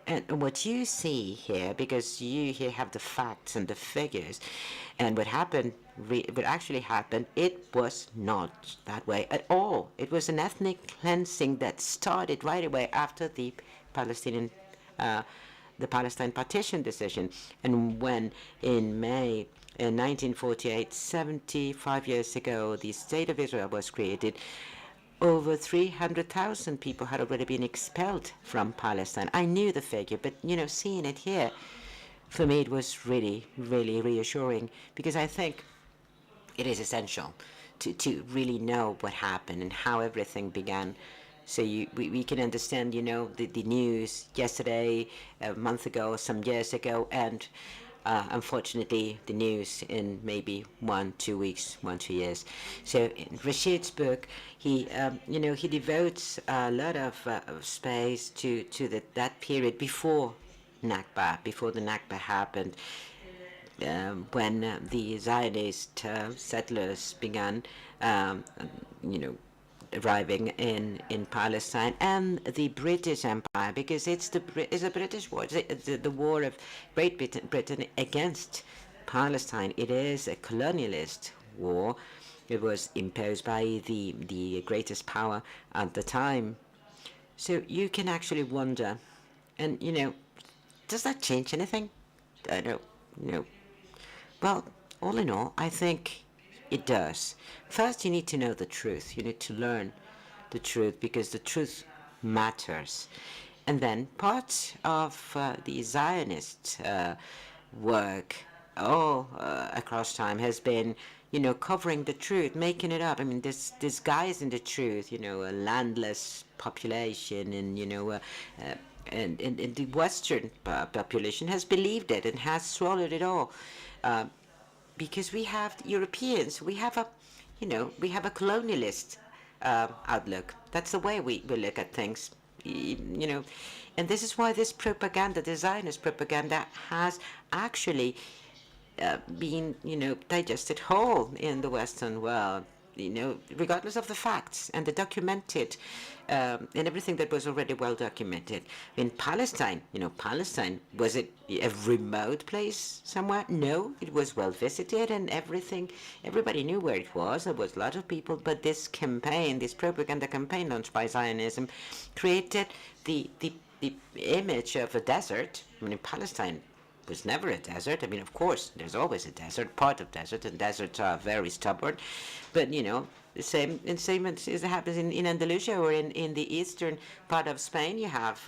And what you see here, because you here have the facts and the figures, and what actually happened, it was not that way at all. It was an ethnic cleansing that started right away after the Palestine partition decision. And when in May 1948, 75 years ago, the State of Israel was created, over 300,000 people had already been expelled from Palestine. I knew the figure, but, seeing it here, for me, it was really, really reassuring, because I think it is essential to really know what happened and how everything began. So we can understand, the news yesterday, a month ago, some years ago, and unfortunately, the news in maybe 1-2 weeks, 1-2 years. So in Rashid's book, he devotes a lot of space to that period before Nakba, before the Nakba happened, when the Zionist settlers began, arriving in Palestine, and the British Empire, because it's a British war. It's the war of Great Britain against Palestine. It is a colonialist war. It was imposed by the greatest power at the time. So you can actually wonder, and does that change anything? I don't know. Well, all in all, I think it does. First, you need to know the truth. You need to learn the truth, because the truth matters. And then part of the Zionist work all across time has been, covering the truth, making it up. I mean, disguising the truth, a landless population, and, and the Western population has believed it and has swallowed it all. Because we have Europeans, we have a colonialist outlook. That's the way we look at things, and this is why this propaganda, the Zionist propaganda, has actually been, digested whole in the Western world, regardless of the facts and the documented, and everything that was already well documented. In Palestine, Palestine, was it a remote place somewhere? No, it was well visited, and everybody knew where it was. There was a lot of people, but this campaign, this propaganda campaign launched by Zionism, created the image of a desert. I mean, Palestine was never a desert. I mean, of course, there's always a desert, part of desert, and deserts are very stubborn. But, the same as happens in Andalusia, or in the eastern part of Spain, you have,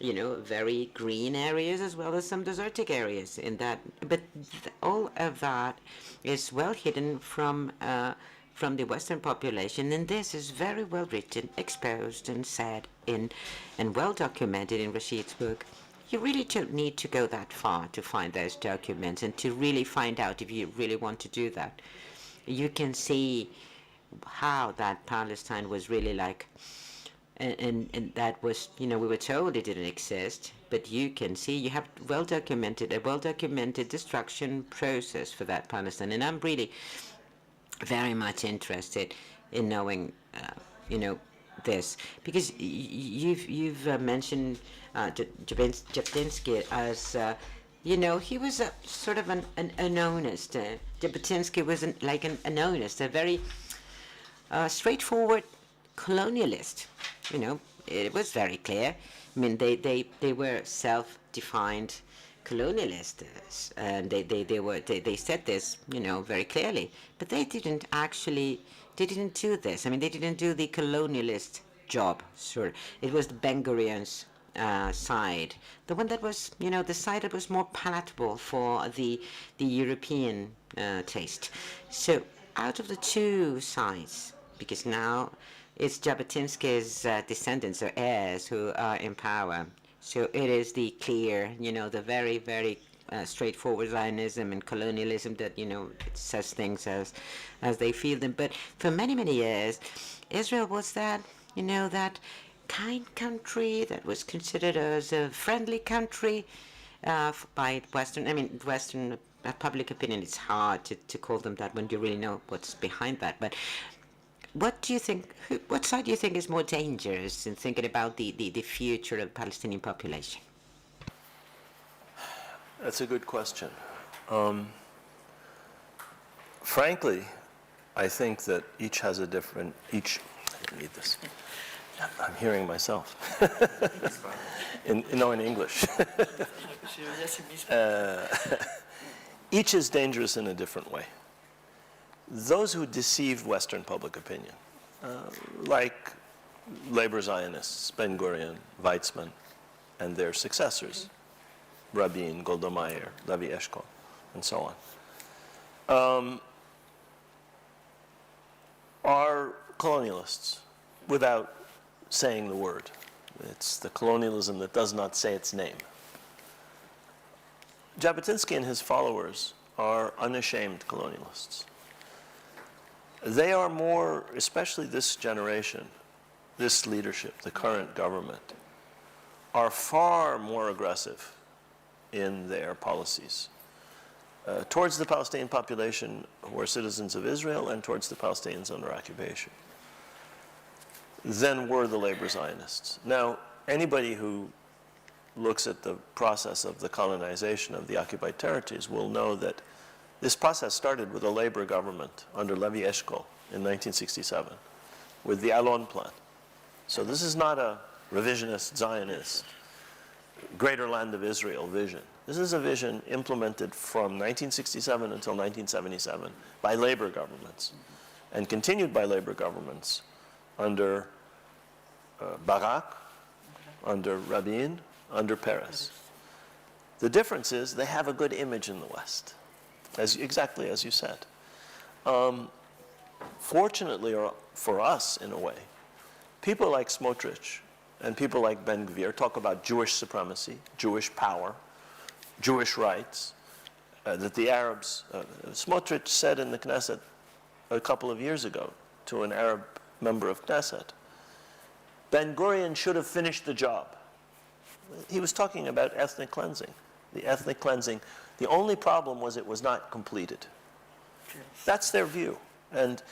very green areas as well as some desertic areas in that. But all of that is well hidden from the Western population, and this is very well written, exposed, and said and well documented in Rashid's book. You really don't need to go that far to find those documents and to really find out if you really want to do that. You can see how that Palestine was really like, and that was, we were told it didn't exist, but you can see you have a well documented destruction process for that Palestine. And I'm really very much interested in knowing, this, because you've mentioned Jabotinsky as, he was a sort of an onist. Jabotinsky was like an onist, a very straightforward colonialist. It was very clear. I mean, they were self-defined colonialists, and they said this, very clearly. But they didn't do this. I mean, they didn't do the colonialist job. Sure, it was the Ben Gurion's side, the one that was, the side that was more palatable for the European taste. So, out of the two sides, because now it's Jabotinsky's descendants or heirs who are in power. So it is the clear, the very, very straightforward Zionism and colonialism that, it says things as they feel them. But for many, many years, Israel was that, that kind country that was considered as a friendly country by Western public opinion. It's hard to call them that when you really know what's behind that. But what do you think? What side do you think is more dangerous in thinking about the future of the Palestinian population? That's a good question. Frankly, I think that each has a different. I don't need this. I'm hearing myself. in English. Each is dangerous in a different way. Those who deceive Western public opinion, like labor Zionists, Ben Gurion, Weizmann, and their successors, Rabin, Golda Meir, Levi Eshkol, and so on, are colonialists without saying the word. It's the colonialism that does not say its name. Jabotinsky and his followers are unashamed colonialists. They are more, especially this generation, this leadership, the current government, are far more aggressive in their policies towards the Palestinian population who are citizens of Israel and towards the Palestinians under occupation than were the labor Zionists. Now, anybody who looks at the process of the colonization of the occupied territories will know that this process started with a labor government under Levi Eshkol in 1967 with the Alon Plan. So this is not a revisionist Zionist, greater land of Israel vision. This is a vision implemented from 1967 until 1977 by labor governments and continued by labor governments under Barak, under Rabin, under Peres. The difference is they have a good image in the West, exactly as you said. Fortunately, or for us in a way, people like Smotrich and people like Ben Gvir talk about Jewish supremacy, Jewish power, Jewish rights, that the Arabs, Smotrich said in the Knesset a couple of years ago to an Arab member of Knesset, Ben Gurion should have finished the job. He was talking about ethnic cleansing. The ethnic cleansing, the only problem was it was not completed. That's their view. And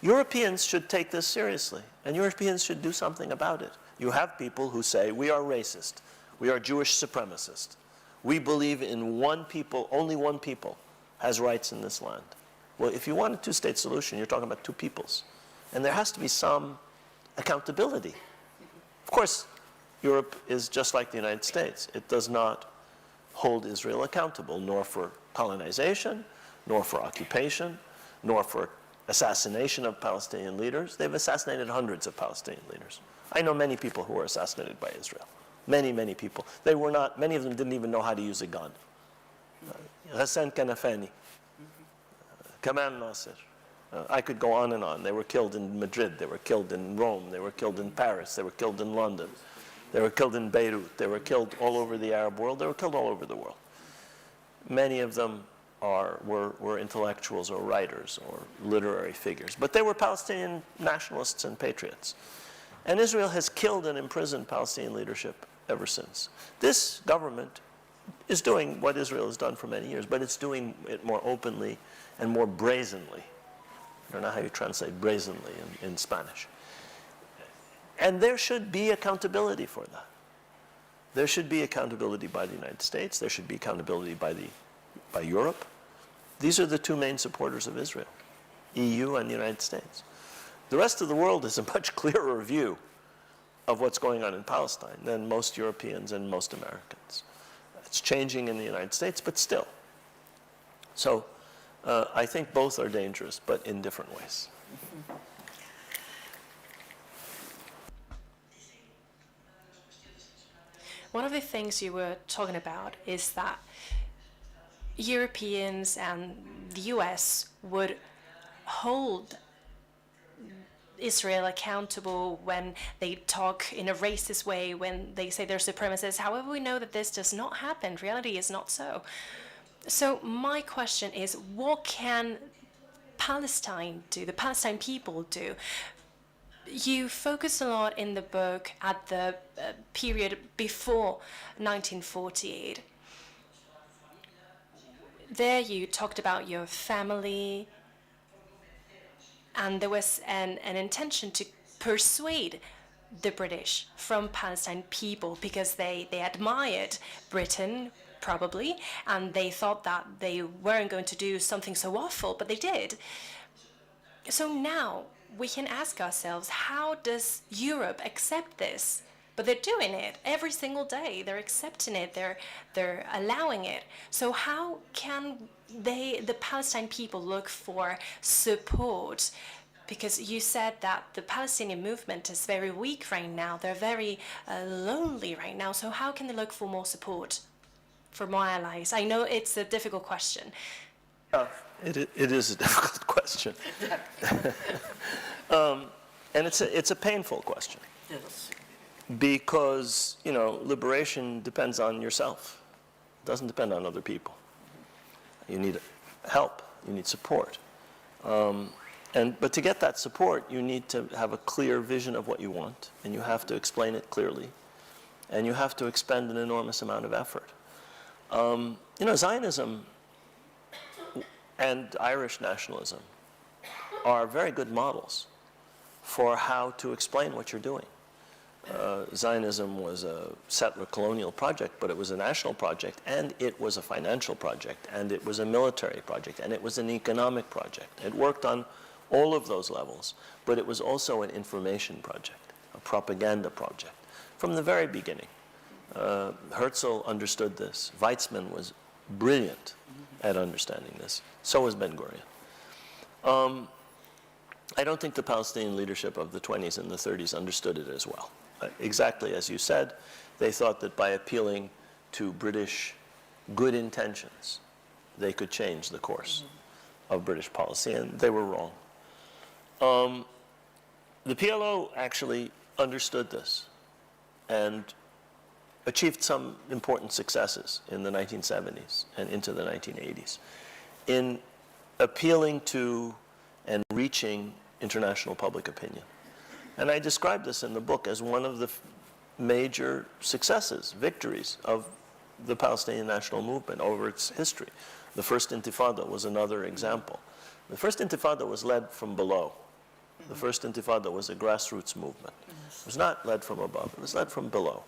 Europeans should take this seriously, and Europeans should do something about it. You have people who say, we are racist, we are Jewish supremacist, we believe in one people, only one people has rights in this land. Well, if you want a two-state solution, you're talking about two peoples. And there has to be some accountability. Of course, Europe is just like the United States. It does not hold Israel accountable, nor for colonization, nor for occupation, nor for assassination of Palestinian leaders. They've assassinated hundreds of Palestinian leaders. I know many people who were assassinated by Israel. Many, many people. They were not, many of them didn't even know how to use a gun. Hassan Kanafani, Kamal Nasser. I could go on and on. They were killed in Madrid. They were killed in Rome. They were killed in Paris. They were killed in London. They were killed in Beirut. They were killed all over the Arab world. They were killed all over the world. Many of them were intellectuals or writers or literary figures. But they were Palestinian nationalists and patriots. And Israel has killed and imprisoned Palestinian leadership ever since. This government is doing what Israel has done for many years, but it's doing it more openly and more brazenly. I don't know how you translate brazenly in Spanish. And there should be accountability for that. There should be accountability by the United States. There should be accountability by Europe. These are the two main supporters of Israel, EU and the United States. The rest of the world has a much clearer view of what's going on in Palestine than most Europeans and most Americans. It's changing in the United States, but still. So I think both are dangerous, but in different ways. One of the things you were talking about is that Europeans and the US would hold Israel accountable when they talk in a racist way, when they say they're supremacists. However, we know that this does not happen. Reality is not so. So my question is, what can Palestine do, the Palestine people do? You focus a lot in the book at the period before 1948. There you talked about your family, and there was an intention to persuade the British from Palestine people because they admired Britain, probably, and they thought that they weren't going to do something so awful, but they did. So now we can ask ourselves, how does Europe accept this? But they're doing it every single day. They're accepting it. They're allowing it. So how can the Palestine people look for support? Because you said that the Palestinian movement is very weak right now. They're very lonely right now. So how can they look for more support, for more allies? I know it's a difficult question. It is a difficult question. And it's a painful question. Yes. Because, you know, liberation depends on yourself. It doesn't depend on other people. You need help. You need support. But to get that support, you need to have a clear vision of what you want, and you have to explain it clearly, and you have to expend an enormous amount of effort. You know, Zionism and Irish nationalism are very good models for how to explain what you're doing. Zionism was a settler colonial project, but it was a national project, and it was a financial project, and it was a military project, and it was an economic project. It worked on all of those levels, but it was also an information project, a propaganda project, from the very beginning. Herzl understood this. Weizmann was brilliant at understanding this. So was Ben-Gurion. I don't think the Palestinian leadership of the 20s and the 30s understood it as well. Exactly as you said, they thought that by appealing to British good intentions, they could change the course of British policy, and they were wrong. The PLO actually understood this and achieved some important successes in the 1970s and into the 1980s in appealing to and reaching international public opinion. And I describe this in the book as one of the major successes, victories of the Palestinian national movement over its history. The First Intifada was another example. The First Intifada was led from below. The First Intifada was a grassroots movement. It was not led from above, it was led from below.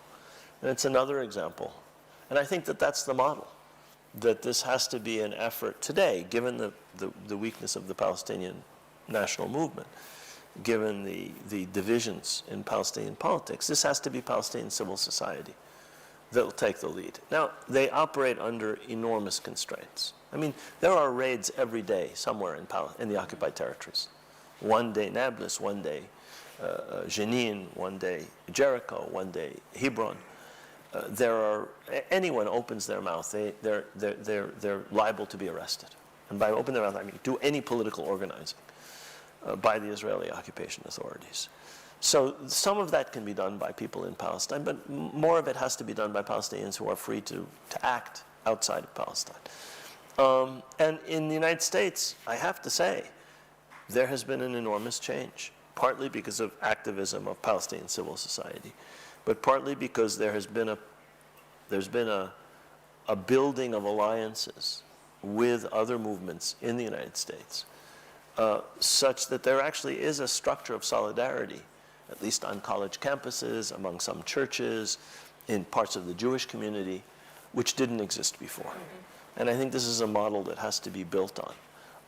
And it's another example. And I think that that's the model, that this has to be an effort today, given the weakness of the Palestinian national movement, given the divisions in Palestinian politics. This has to be Palestinian civil society that will take the lead. Now, they operate under enormous constraints. I mean, there are raids every day somewhere in the occupied territories. One day Nablus, one day Jenin, one day Jericho, one day Hebron. Anyone opens their mouth, they're liable to be arrested. And by open their mouth, I mean do any political organizing by the Israeli occupation authorities. So some of that can be done by people in Palestine, but more of it has to be done by Palestinians who are free to act outside of Palestine. And in the United States, I have to say, there has been an enormous change, partly because of activism of Palestinian civil society, but partly because there's been a building of alliances with other movements in the United States, such that there actually is a structure of solidarity, at least on college campuses, among some churches, in parts of the Jewish community, which didn't exist before. And I think this is a model that has to be built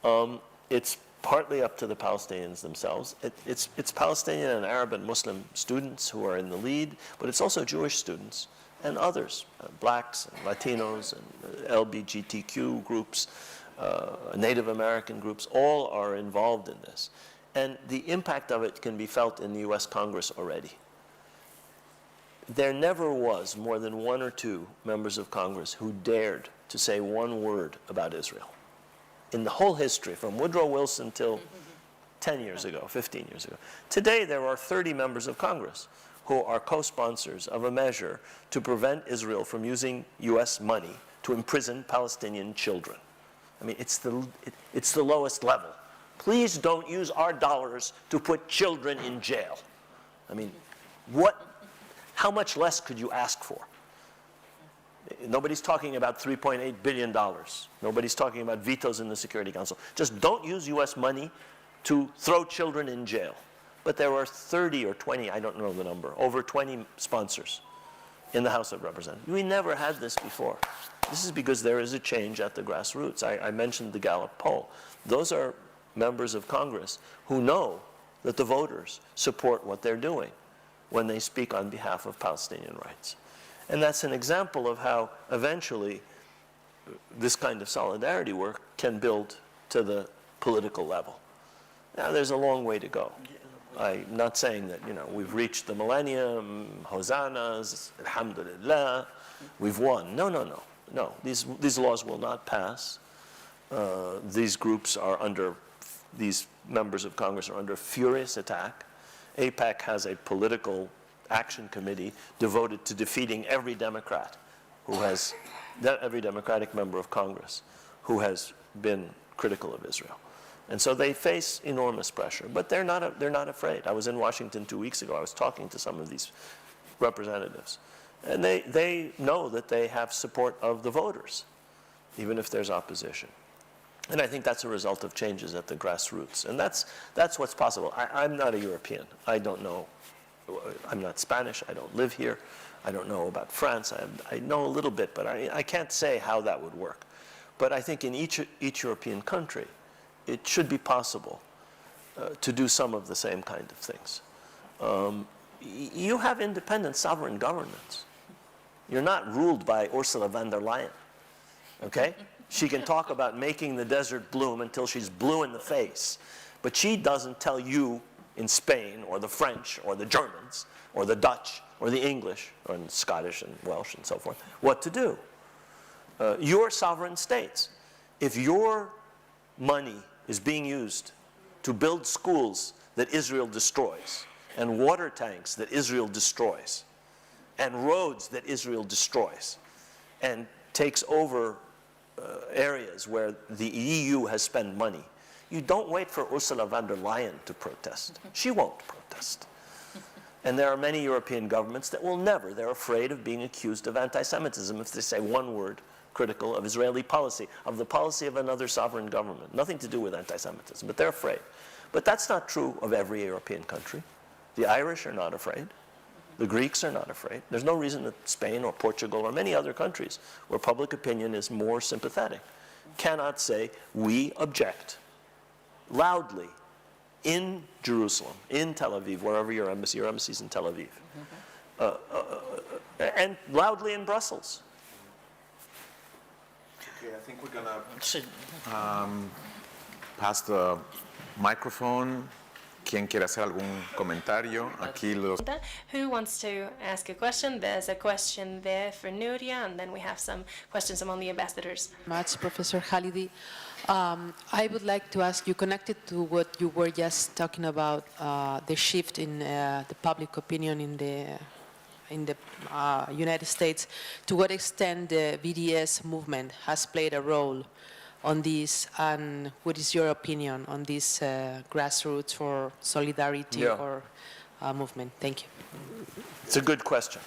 on. It's partly up to the Palestinians themselves. It's Palestinian and Arab and Muslim students who are in the lead, but it's also Jewish students and others, blacks and Latinos and LGBTQ groups, Native American groups, all are involved in this. And the impact of it can be felt in the US Congress already. There never was more than one or two members of Congress who dared to say one word about Israel. In the whole history, from Woodrow Wilson till 10 years ago, 15 years ago. Today, there are 30 members of Congress who are co-sponsors of a measure to prevent Israel from using US money to imprison Palestinian children. I mean, it's the lowest level. Please don't use our dollars to put children in jail. I mean, how much less could you ask for? Nobody's talking about $3.8 billion. Nobody's talking about vetoes in the Security Council. Just don't use US money to throw children in jail. But there are 30 or 20, I don't know the number, over 20 sponsors in the House of Representatives. We never had this before. This is because there is a change at the grassroots. I mentioned the Gallup poll. Those are members of Congress who know that the voters support what they're doing when they speak on behalf of Palestinian rights. And that's an example of how eventually this kind of solidarity work can build to the political level. Now, there's a long way to go. I'm not saying that, we've reached the millennium, hosannas, alhamdulillah, we've won. No. These laws will not pass. These groups are these members of Congress are under furious attack. AIPAC has a political action committee devoted to defeating every Democrat every Democratic member of Congress who has been critical of Israel. And so they face enormous pressure, but they're not afraid. I was in Washington 2 weeks ago. I was talking to some of these representatives, and they know that they have support of the voters, even if there's opposition. And I think that's a result of changes at the grassroots, and that's what's possible. I'm not a European. I don't know. I'm not Spanish. I don't live here. I don't know about France. I know a little bit, but I can't say how that would work. But I think in each European country, it should be possible to do some of the same kind of things. You have independent sovereign governments. You're not ruled by Ursula von der Leyen, okay? She can talk about making the desert bloom until she's blue in the face, but she doesn't tell you in Spain or the French or the Germans or the Dutch or the English or the Scottish and Welsh and so forth what to do. Your sovereign states, if your money is being used to build schools that Israel destroys, and water tanks that Israel destroys, and roads that Israel destroys, and takes over areas where the EU has spent money, you don't wait for Ursula von der Leyen to protest. She won't protest. And there are many European governments that will never. They're afraid of being accused of anti-Semitism if they say one word critical of Israeli policy, of the policy of another sovereign government. Nothing to do with anti-Semitism, but they're afraid. But that's not true of every European country. The Irish are not afraid. The Greeks are not afraid. There's no reason that Spain or Portugal or many other countries where public opinion is more sympathetic cannot say, we object loudly in Jerusalem, in Tel Aviv, wherever your embassy is in Tel Aviv, and loudly in Brussels. Okay, I think we're going to pass the microphone. ¿Quién quiere hacer algún comentario? Aquí los... Who wants to ask a question? There's a question there for Nuria, and then we have some questions among the ambassadors. Much, Professor Khalidi. I would like to ask you, connected to what you were just talking about, the shift in the public opinion in the United States, to what extent the BDS movement has played a role on this, and what is your opinion on this grassroots for solidarity or movement? Thank you. It's a good question.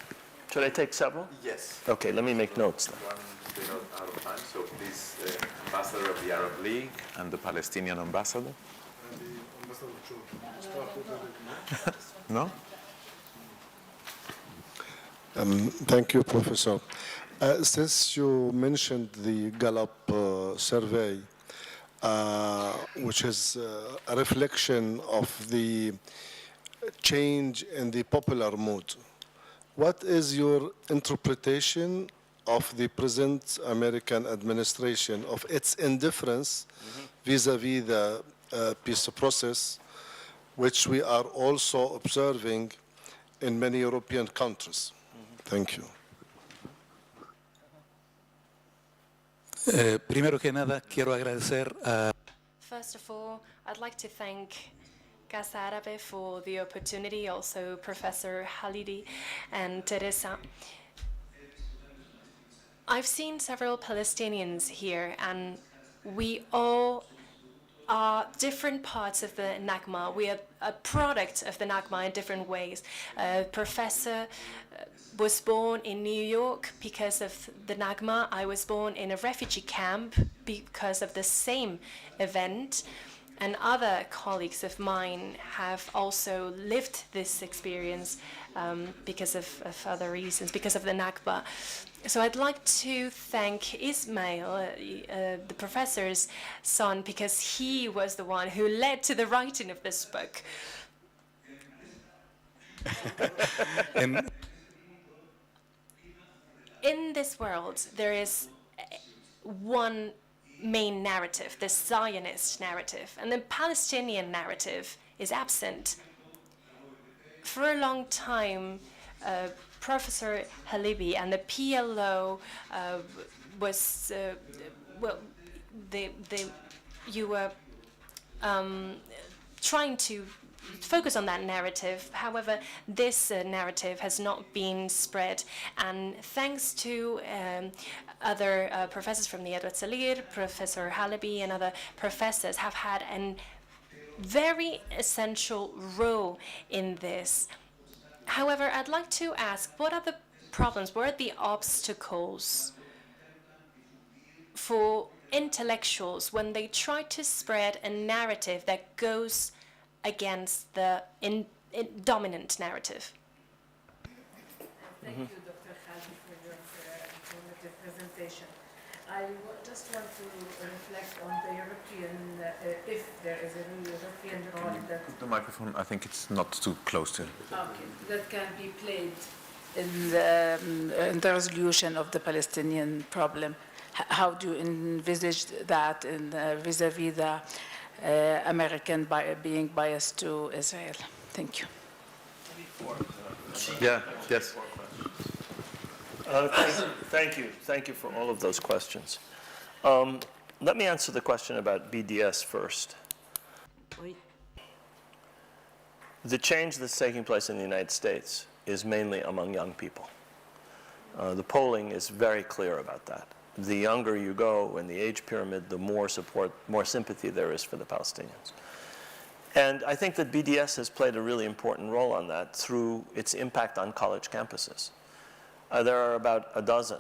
Should I take several? Yes. Okay, let me make notes then. We're not out of time, so please, Ambassador of the Arab League and the Palestinian ambassador. No? Thank you, Professor. Since you mentioned the Gallup survey, which is a reflection of the change in the popular mood, What is your interpretation of the present American administration, of its indifference vis-à-vis the peace process, which we are also observing in many European countries? Thank you. Primero que nada, quiero agradecer a First of all, I'd like to thank Casa Árabe for the opportunity, also Professor Khalidi and Teresa. I've seen several Palestinians here, and we all are different parts of the Nakba. We are a product of the Nakba in different ways. Professor was born in New York because of the Nakba. I was born in a refugee camp because of the same event. And other colleagues of mine have also lived this experience because of other reasons, because of the Nakba. So I'd like to thank Ismail, the professor's son, because he was the one who led to the writing of this book. In this world, there is one main narrative, the Zionist narrative, and the Palestinian narrative is absent. For a long time, Professor Halibi and the PLO was, you were trying to focus on that narrative. However, this narrative has not been spread, and thanks to other professors from the Edward Salir, Professor Halabi, and other professors have had a very essential role in this. However, I'd like to ask, what are the problems, what are the obstacles for intellectuals when they try to spread a narrative that goes against the dominant narrative? Thank you, Dr. Khalidi, for your informative presentation. I just want to reflect on the European, if there is a European role that... The microphone, I think it's not too close to. Okay, that can be played in the resolution of the Palestinian problem. How do you envisage that in vis-a-vis the American being biased to Israel? Thank you. Yeah, yes. Thank you for all of those questions. Let me answer the question about BDS first. The change that's taking place in the United States is mainly among young people. The polling is very clear about that. The younger you go in the age pyramid, the more support, more sympathy there is for the Palestinians. And I think that BDS has played a really important role on that through its impact on college campuses. There are about a dozen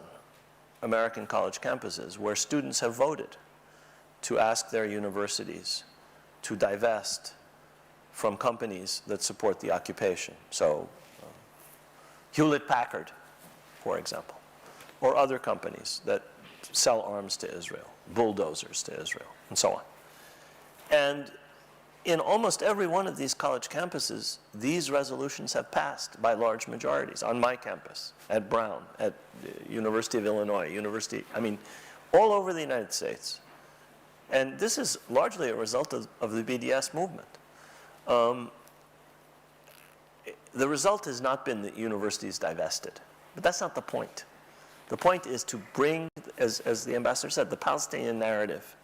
American college campuses where students have voted to ask their universities to divest from companies that support the occupation. So Hewlett-Packard, for example, or other companies that sell arms to Israel, bulldozers to Israel, and so on. And in almost every one of these college campuses, these resolutions have passed by large majorities. On my campus, at Brown, at the University of Illinois, all over the United States. And this is largely a result of the BDS movement. The result has not been that universities divested, but that's not the point. The point is to bring, as the ambassador said, the Palestinian narrative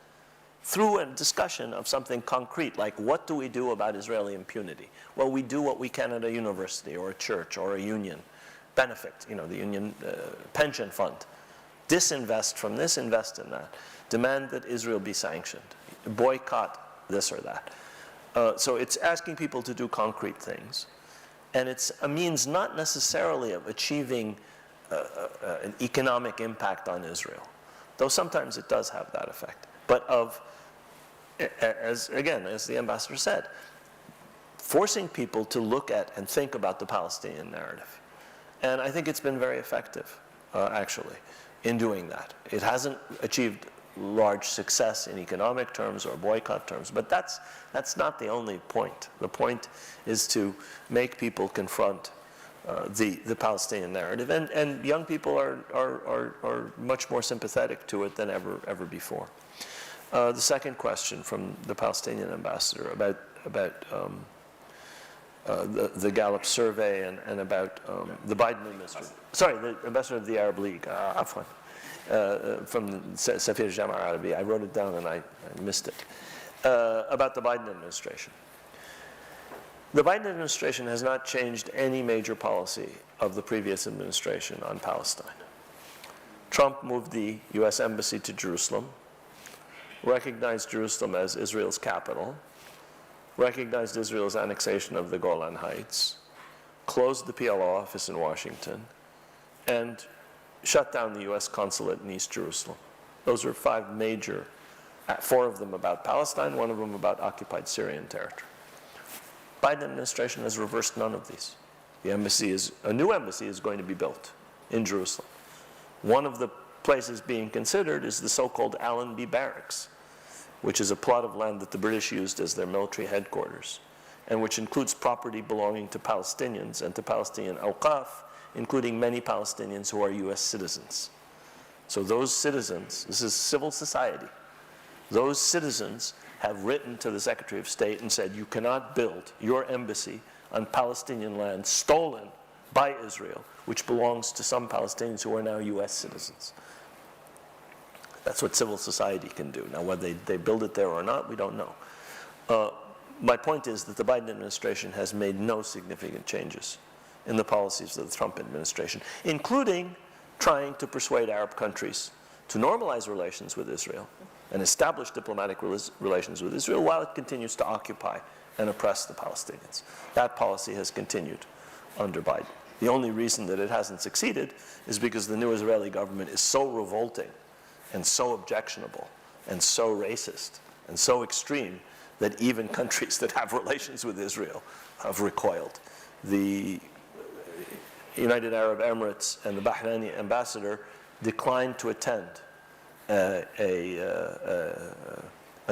through a discussion of something concrete, like what do we do about Israeli impunity? Well, we do what we can at a university or a church or a union. Benefit, the union pension fund. Disinvest from this, invest in that. Demand that Israel be sanctioned. Boycott this or that. So it's asking people to do concrete things. And it's a means not necessarily of achieving an economic impact on Israel, though sometimes it does have that effect, but of, as the ambassador said, forcing people to look at and think about the Palestinian narrative. And I think it's been very effective, actually, in doing that. It hasn't achieved large success in economic terms or boycott terms, but that's not the only point. The point is to make people confront the Palestinian narrative, and young people are much more sympathetic to it than ever before. The second question from the Palestinian ambassador about the Gallup survey and about the Biden administration. Sorry, the ambassador of the Arab League, Afwan, from Safir Casa Árabe. I wrote it down and I missed it. About the Biden administration. The Biden administration has not changed any major policy of the previous administration on Palestine. Trump moved the U.S. Embassy to Jerusalem, recognized Jerusalem as Israel's capital, recognized Israel's annexation of the Golan Heights, closed the PLO office in Washington, and shut down the U.S. consulate in East Jerusalem. Those are 5 major, 4 of them about Palestine, 1 of them about occupied Syrian territory. Biden administration has reversed none of these. A new embassy is going to be built in Jerusalem. One of the places being considered is the so-called Allenby Barracks, which is a plot of land that the British used as their military headquarters, and which includes property belonging to Palestinians and to Palestinian awqaf, including many Palestinians who are U.S. citizens. So those citizens, this is civil society, those citizens have written to the Secretary of State and said, you cannot build your embassy on Palestinian land stolen by Israel, which belongs to some Palestinians who are now U.S. citizens. That's what civil society can do. Now, whether they build it there or not, we don't know. My point is that the Biden administration has made no significant changes in the policies of the Trump administration, including trying to persuade Arab countries to normalize relations with Israel and establish diplomatic relations with Israel while it continues to occupy and oppress the Palestinians. That policy has continued under Biden. The only reason that it hasn't succeeded is because the new Israeli government is so revolting and so objectionable and so racist and so extreme that even countries that have relations with Israel have recoiled. The United Arab Emirates and the Bahraini ambassador declined to attend a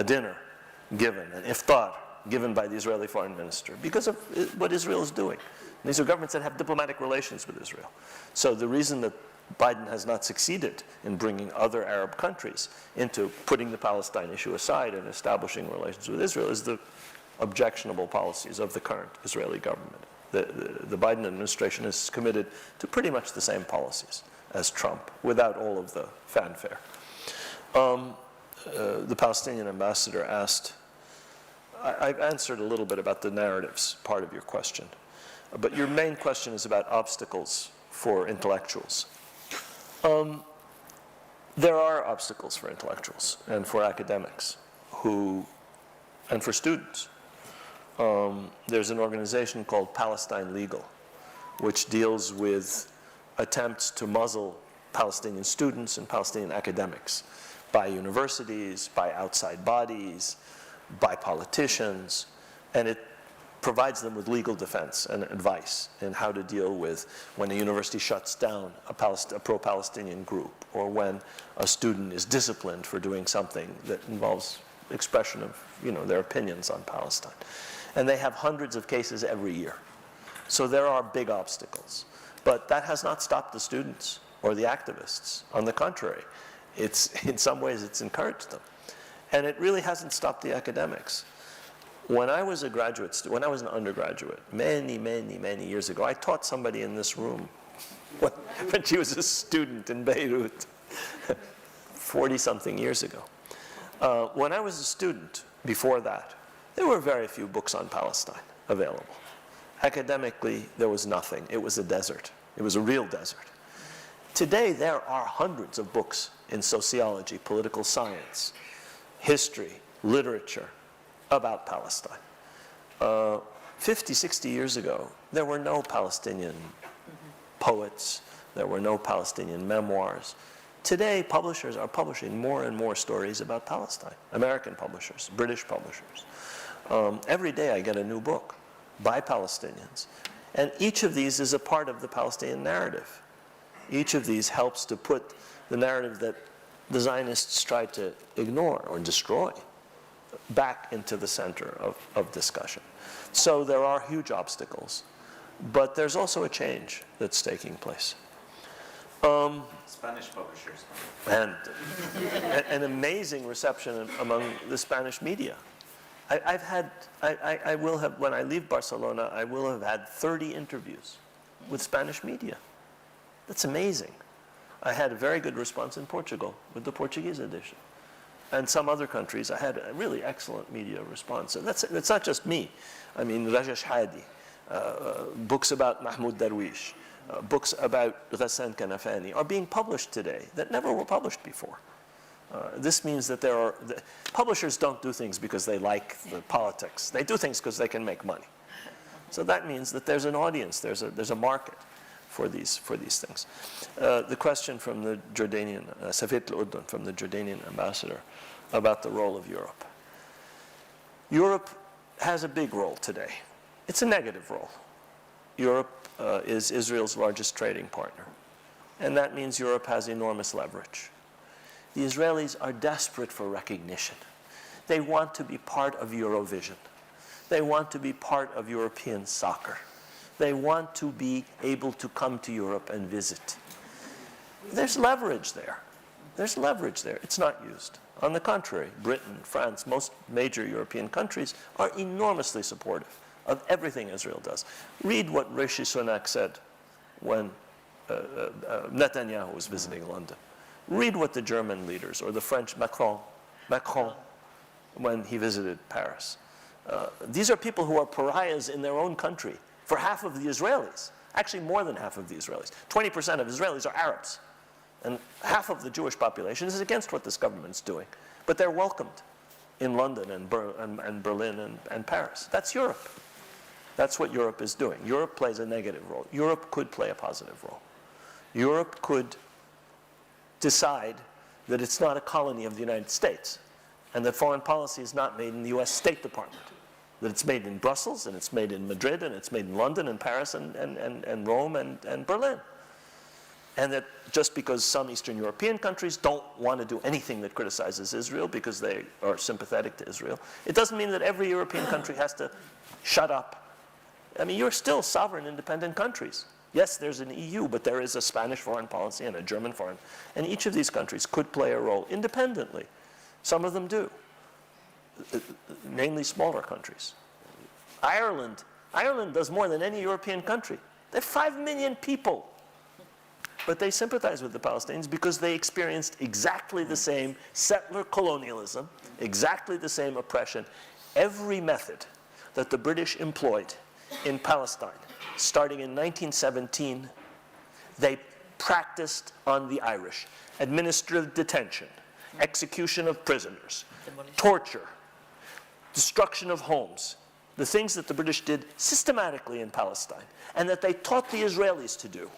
dinner given, an iftar given by the Israeli foreign minister because of what Israel is doing. And these are governments that have diplomatic relations with Israel. So the reason that Biden has not succeeded in bringing other Arab countries into putting the Palestine issue aside and establishing relations with Israel is the objectionable policies of the current Israeli government. The Biden administration is committed to pretty much the same policies as Trump, without all of the fanfare. The Palestinian ambassador asked, I've answered a little bit about the narratives part of your question, but your main question is about obstacles for intellectuals. There are obstacles for intellectuals and for academics and for students. There's an organization called Palestine Legal, which deals with attempts to muzzle Palestinian students and Palestinian academics by universities, by outside bodies, by politicians, and it provides them with legal defense and advice in how to deal with when a university shuts down a pro-Palestinian group, or when a student is disciplined for doing something that involves expression of their opinions on Palestine. And they have hundreds of cases every year. So there are big obstacles. But that has not stopped the students or the activists. On the contrary, in some ways it's encouraged them. And it really hasn't stopped the academics. When I was when I was an undergraduate, many years ago, I taught somebody in this room when she was a student in Beirut, 40-something years ago. When I was a student, before that, there were very few books on Palestine available. Academically, there was nothing. It was a desert. It was a real desert. Today, there are hundreds of books in sociology, political science, history, literature about Palestine. 50, 60 years ago, there were no Palestinian poets. There were no Palestinian memoirs. Today, publishers are publishing more and more stories about Palestine. American publishers, British publishers. Every day I get a new book by Palestinians. And each of these is a part of the Palestinian narrative. Each of these helps to put the narrative that the Zionists tried to ignore or destroy back into the center of discussion. So there are huge obstacles. But there's also a change that's taking place. Spanish publishers. And an amazing reception among the Spanish media. I will have, when I leave Barcelona, I will have had 30 interviews with Spanish media. That's amazing. I had a very good response in Portugal with the Portuguese edition. And some other countries, I had a really excellent media response. And that's not just me. I mean, Rashid Khalidi, books about Mahmoud Darwish, books about Ghassan Kanafani are being published today that never were published before. This means that publishers don't do things because they like the politics. They do things because they can make money. So that means that there's an audience, there's a market for these things. The question from the Jordanian, Safit al-Urdun, from the Jordanian ambassador about the role of Europe. Europe has a big role today. It's a negative role. Europe is Israel's largest trading partner. And that means Europe has enormous leverage. The Israelis are desperate for recognition. They want to be part of Eurovision. They want to be part of European soccer. They want to be able to come to Europe and visit. There's leverage there. There's leverage there. It's not used. On the contrary, Britain, France, most major European countries are enormously supportive of everything Israel does. Read what Rishi Sunak said when Netanyahu was visiting London. Read what the German leaders, or the French Macron, when he visited Paris. These are people who are pariahs in their own country for half of the Israelis. Actually, more than half of the Israelis. 20% of Israelis are Arabs. And half of the Jewish population is against what this government's doing. But they're welcomed in London and Berlin and Paris. That's Europe. That's what Europe is doing. Europe plays a negative role. Europe could play a positive role. Europe could decide that it's not a colony of the United States, and that foreign policy is not made in the US State Department, that it's made in Brussels, and it's made in Madrid, and it's made in London, and Paris, and Rome, and Berlin. And that just because some Eastern European countries don't want to do anything that criticizes Israel because they are sympathetic to Israel, it doesn't mean that every European country has to shut up. I mean, you're still sovereign, independent countries. Yes, there's an EU, but there is a Spanish foreign policy and a German foreign. And each of these countries could play a role independently. Some of them do, namely smaller countries. Ireland does more than any European country. They have 5 million people. But they sympathize with the Palestinians because they experienced exactly the same settler colonialism, exactly the same oppression. Every method that the British employed in Palestine, starting in 1917, they practiced on the Irish. Administrative detention, execution of prisoners, torture, destruction of homes, the things that the British did systematically in Palestine, and that they taught the Israelis to do,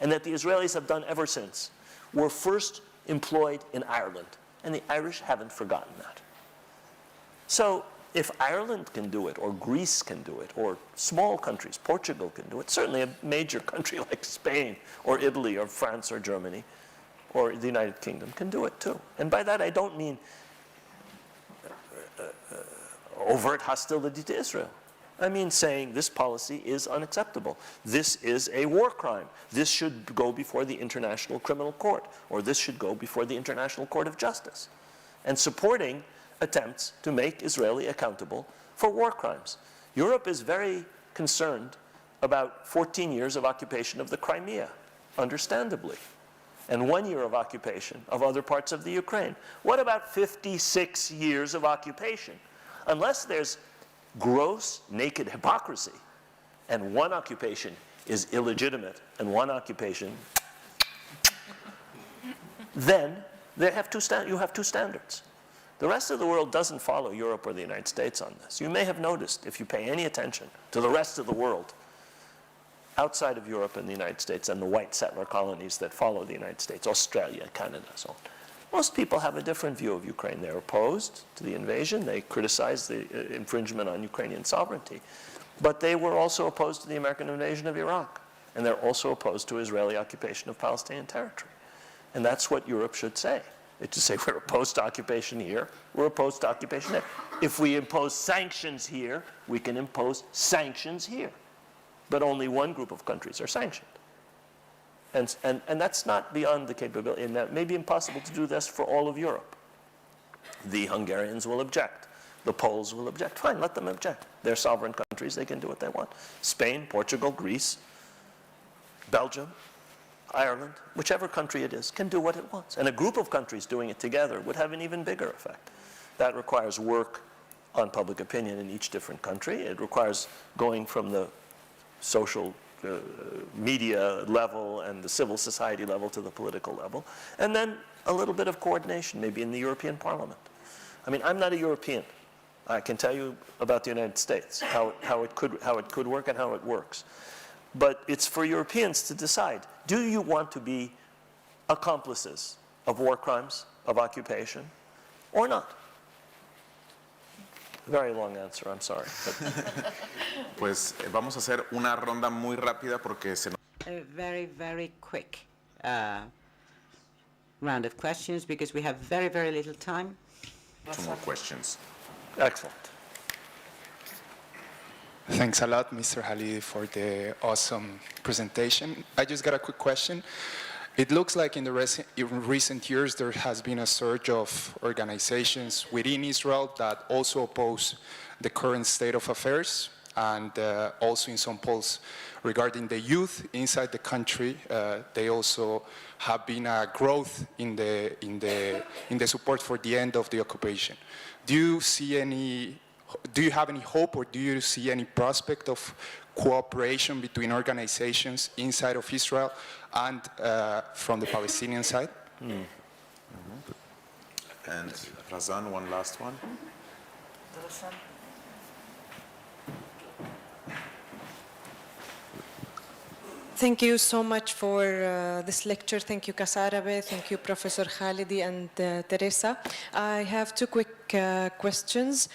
and that the Israelis have done ever since, were first employed in Ireland. And the Irish haven't forgotten that. So if Ireland can do it, or Greece can do it, or small countries, Portugal can do it, certainly a major country like Spain, or Italy, or France, or Germany, or the United Kingdom can do it too. And by that I don't mean overt hostility to Israel. I mean saying this policy is unacceptable. This is a war crime. This should go before the International Criminal Court, or this should go before the International Court of Justice. And supporting attempts to make Israeli accountable for war crimes. Europe is very concerned about 14 years of occupation of the Crimea, understandably, and 1 year of occupation of other parts of the Ukraine. What about 56 years of occupation? Unless there's gross, naked hypocrisy, and one occupation is illegitimate and one occupation, then you have two standards. The rest of the world doesn't follow Europe or the United States on this. You may have noticed, if you pay any attention to the rest of the world, outside of Europe and the United States and the white settler colonies that follow the United States, Australia, Canada, so on, most people have a different view of Ukraine. They're opposed to the invasion. They criticize the infringement on Ukrainian sovereignty. But they were also opposed to the American invasion of Iraq. And they're also opposed to Israeli occupation of Palestinian territory. And that's what Europe should say. It's to say we're opposed to occupation here, we're opposed to occupation there. If we impose sanctions here, we can impose sanctions here. but only one group of countries are sanctioned. And that's not beyond the capability, and that may be impossible to do this for all of Europe. The Hungarians will object. The Poles will object. Fine, let them object. They're sovereign countries. They can do what they want. Spain, Portugal, Greece, Belgium, Ireland, whichever country it is, can do what it wants. And a group of countries doing it together would have an even bigger effect. That requires work on public opinion in each different country. It requires going from the social media level and the civil society level to the political level. And then a little bit of coordination, maybe in the European Parliament. I mean, I'm not a European. I can tell you about the United States, how it could work and how it works. But it's for Europeans to decide, do you want to be accomplices of war crimes, of occupation, or not? Very long answer, I'm sorry. Pues vamos a hacer una ronda muy rápida porque se nos... A very, very quick round of questions because we have very, very little time. 2 more questions. Excellent. Thanks a lot, Mr. Khalidi, for the awesome presentation. I just got a quick question. It looks like in recent years there has been a surge of organizations within Israel that also oppose the current state of affairs, and also in some polls regarding the youth inside the country, they also have been a growth in the support for the end of the occupation. Do you have any hope, or do you see any prospect of cooperation between organizations inside of Israel and from the Palestinian side? And Razan, one last one. Thank you so much for this lecture. Thank you, Casa Árabe. Thank you, Professor Khalidi and Teresa. I have 2 quick questions.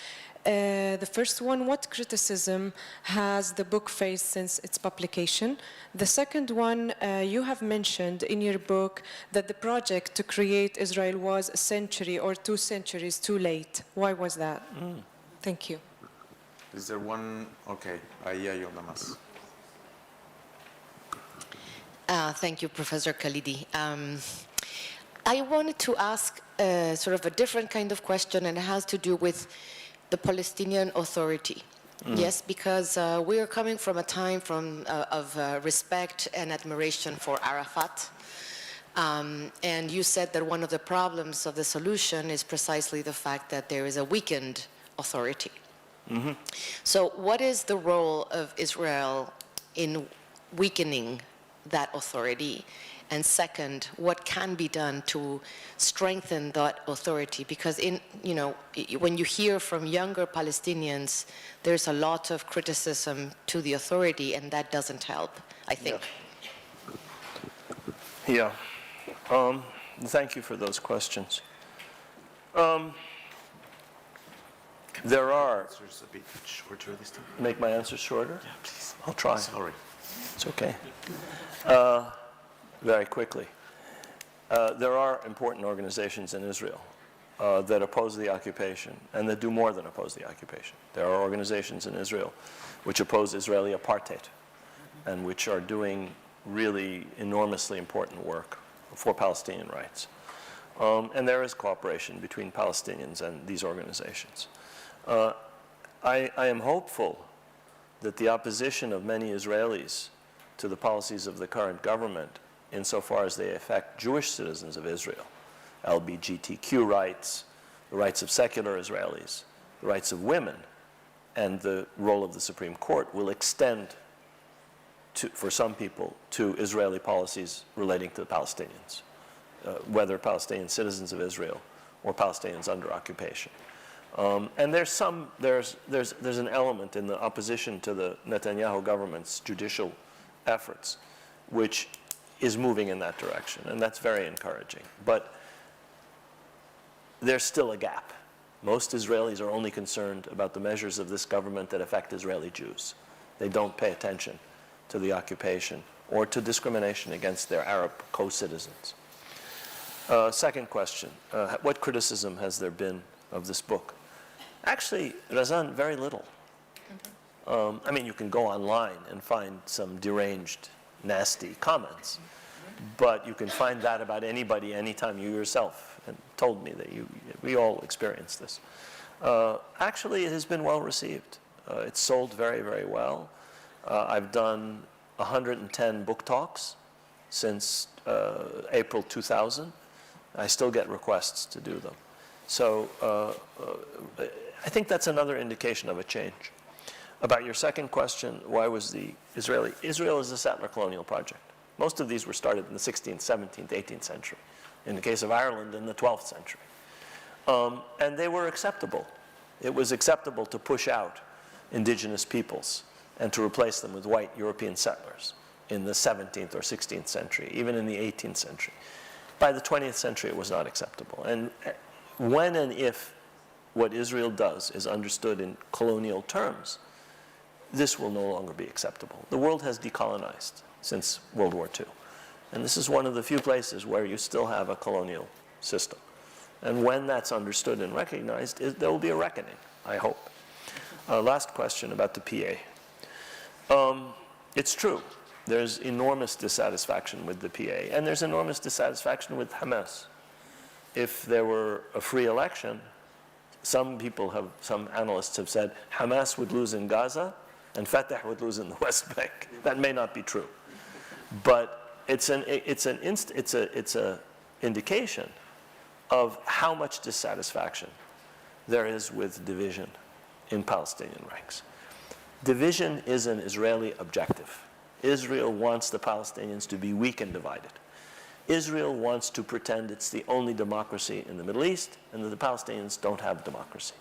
The first one, what criticism has the book faced since its publication? The second one, you have mentioned in your book that the project to create Israel was a century or 2 centuries too late. Why was that? Thank you. Is there one? Okay, ahí hay una más. Thank you, Professor Khalidi. I wanted to ask sort of a different kind of question, and it has to do with the Palestinian Authority. Yes, because we are coming from a time of respect and admiration for Arafat. And you said that one of the problems of the solution is precisely the fact that there is a weakened authority. So what is the role of Israel in weakening that authority? And second, what can be done to strengthen that authority? Because when you hear from younger Palestinians, there's a lot of criticism to the authority, and that doesn't help, I think. Yeah. Thank you for those questions. There are... Answers a bit shorter this time. Make my answers shorter? Yeah, please. I'll try. Sorry. It's okay. Very quickly. There are important organizations in Israel that oppose the occupation and that do more than oppose the occupation. There are organizations in Israel which oppose Israeli apartheid and which are doing really enormously important work for Palestinian rights. And there is cooperation between Palestinians and these organizations. I am hopeful that the opposition of many Israelis to the policies of the current government, insofar as they affect Jewish citizens of Israel, LGBTQ rights, the rights of secular Israelis, the rights of women, and the role of the Supreme Court, will extend for some people to Israeli policies relating to the Palestinians, whether Palestinian citizens of Israel or Palestinians under occupation. And there's an element in the opposition to the Netanyahu government's judicial efforts which is moving in that direction, and that's very encouraging. But there's still a gap. Most Israelis are only concerned about the measures of this government that affect Israeli Jews. They don't pay attention to the occupation or to discrimination against their Arab co-citizens. Second question, what criticism has there been of this book? Actually, Razan, very little. I mean, you can go online and find some deranged, nasty comments, but you can find that about anybody anytime. You yourself told me that we all experience this. Actually, it has been well received. It's sold very, very well. I've done 110 book talks since April 2000. I still get requests to do them. So I think that's another indication of a change. About your second question, why was the Israel is a settler colonial project. Most of these were started in the 16th, 17th, 18th century. In the case of Ireland, in the 12th century. And they were acceptable. It was acceptable to push out indigenous peoples and to replace them with white European settlers in the 17th or 16th century, even in the 18th century. By the 20th century, it was not acceptable. And when and if what Israel does is understood in colonial terms, this will no longer be acceptable. The world has decolonized since World War II. And this is one of the few places where you still have a colonial system. And when that's understood and recognized, there will be a reckoning, I hope. Last question about the PA. It's true. There's enormous dissatisfaction with the PA, and there's enormous dissatisfaction with Hamas. If there were a free election, some analysts have said Hamas would lose in Gaza and Fatah would lose in the West Bank. That may not be true. But it's an indication of how much dissatisfaction there is with division in Palestinian ranks. Division is an Israeli objective. Israel wants the Palestinians to be weak and divided. Israel wants to pretend it's the only democracy in the Middle East and that the Palestinians don't have democracy.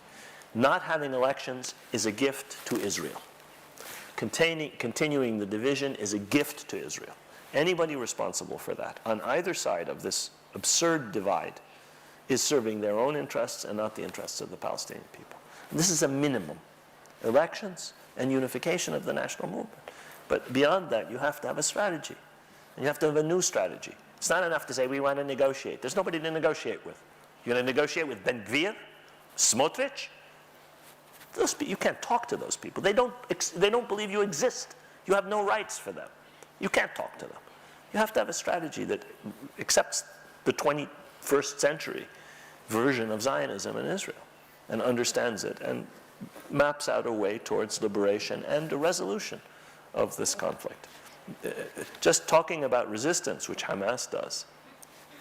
Not having elections is a gift to Israel. Continuing the division is a gift to Israel. Anybody responsible for that on either side of this absurd divide is serving their own interests and not the interests of the Palestinian people. And this is a minimum. Elections and unification of the national movement. But beyond that, you have to have a strategy. And you have to have a new strategy. It's not enough to say we want to negotiate. There's nobody to negotiate with. You're going to negotiate with Ben Gvir, Smotrich? You can't talk to those people. They don't believe you exist. You have no rights for them. You can't talk to them. You have to have a strategy that accepts the 21st century version of Zionism in Israel and understands it and maps out a way towards liberation and a resolution of this conflict. Just talking about resistance, which Hamas does,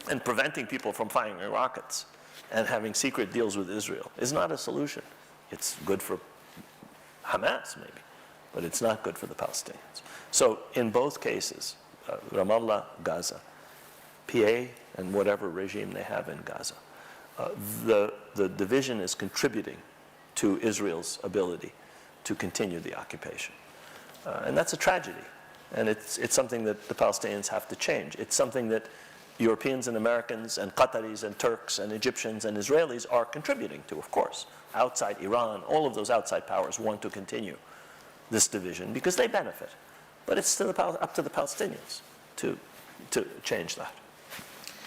and preventing people from firing rockets and having secret deals with Israel is not a solution. It's good for Hamas, maybe, but it's not good for the Palestinians. So in both cases, Ramallah, Gaza, PA, and whatever regime they have in Gaza, the division is contributing to Israel's ability to continue the occupation. And that's a tragedy. And it's something that the Palestinians have to change. It's something that Europeans and Americans and Qataris and Turks and Egyptians and Israelis are contributing to, of course. Outside Iran, all of those outside powers want to continue this division because they benefit. But it's still up to the Palestinians to change that.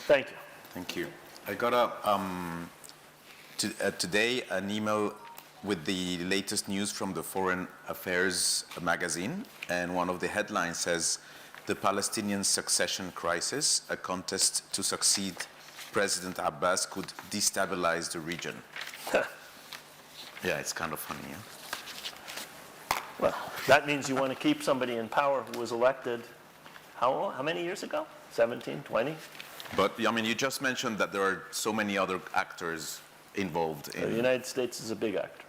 Thank you. Thank you. I got today an email with the latest news from the Foreign Affairs magazine, and one of the headlines says, "The Palestinian succession crisis, a contest to succeed President Abbas could destabilize the region." Yeah, it's kind of funny, yeah? Well, that means you want to keep somebody in power who was elected, how many years ago? 17, 20? But, I mean, you just mentioned that there are so many other actors involved in... The United States is a big actor.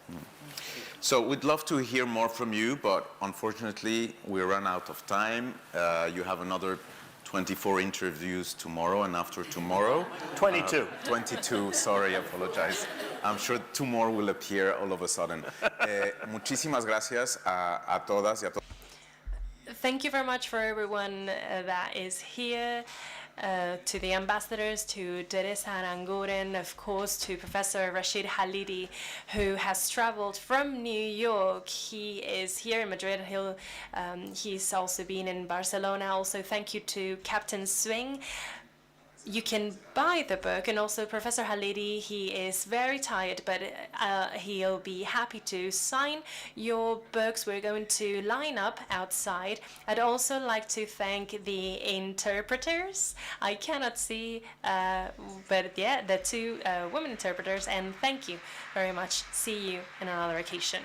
So we'd love to hear more from you, but unfortunately, we run out of time. You have another 24 interviews tomorrow and after tomorrow. 22. 22, sorry, I apologize. I'm sure two more will appear all of a sudden. Muchísimas gracias a todas y a todos. Thank you very much for everyone that is here. To the ambassadors, to Teresa Aranguren, of course, to Professor Rashid Khalidi, who has traveled from New York. He is here in Madrid. He's also been in Barcelona. Also, thank you to Captain Swing. you can buy the book, and also Professor Khalidi, he is very tired, but he'll be happy to sign your books. We're going to line up outside. I'd also like to thank the interpreters. I cannot see, but yeah, the two women interpreters, and thank you very much. See you in another occasion.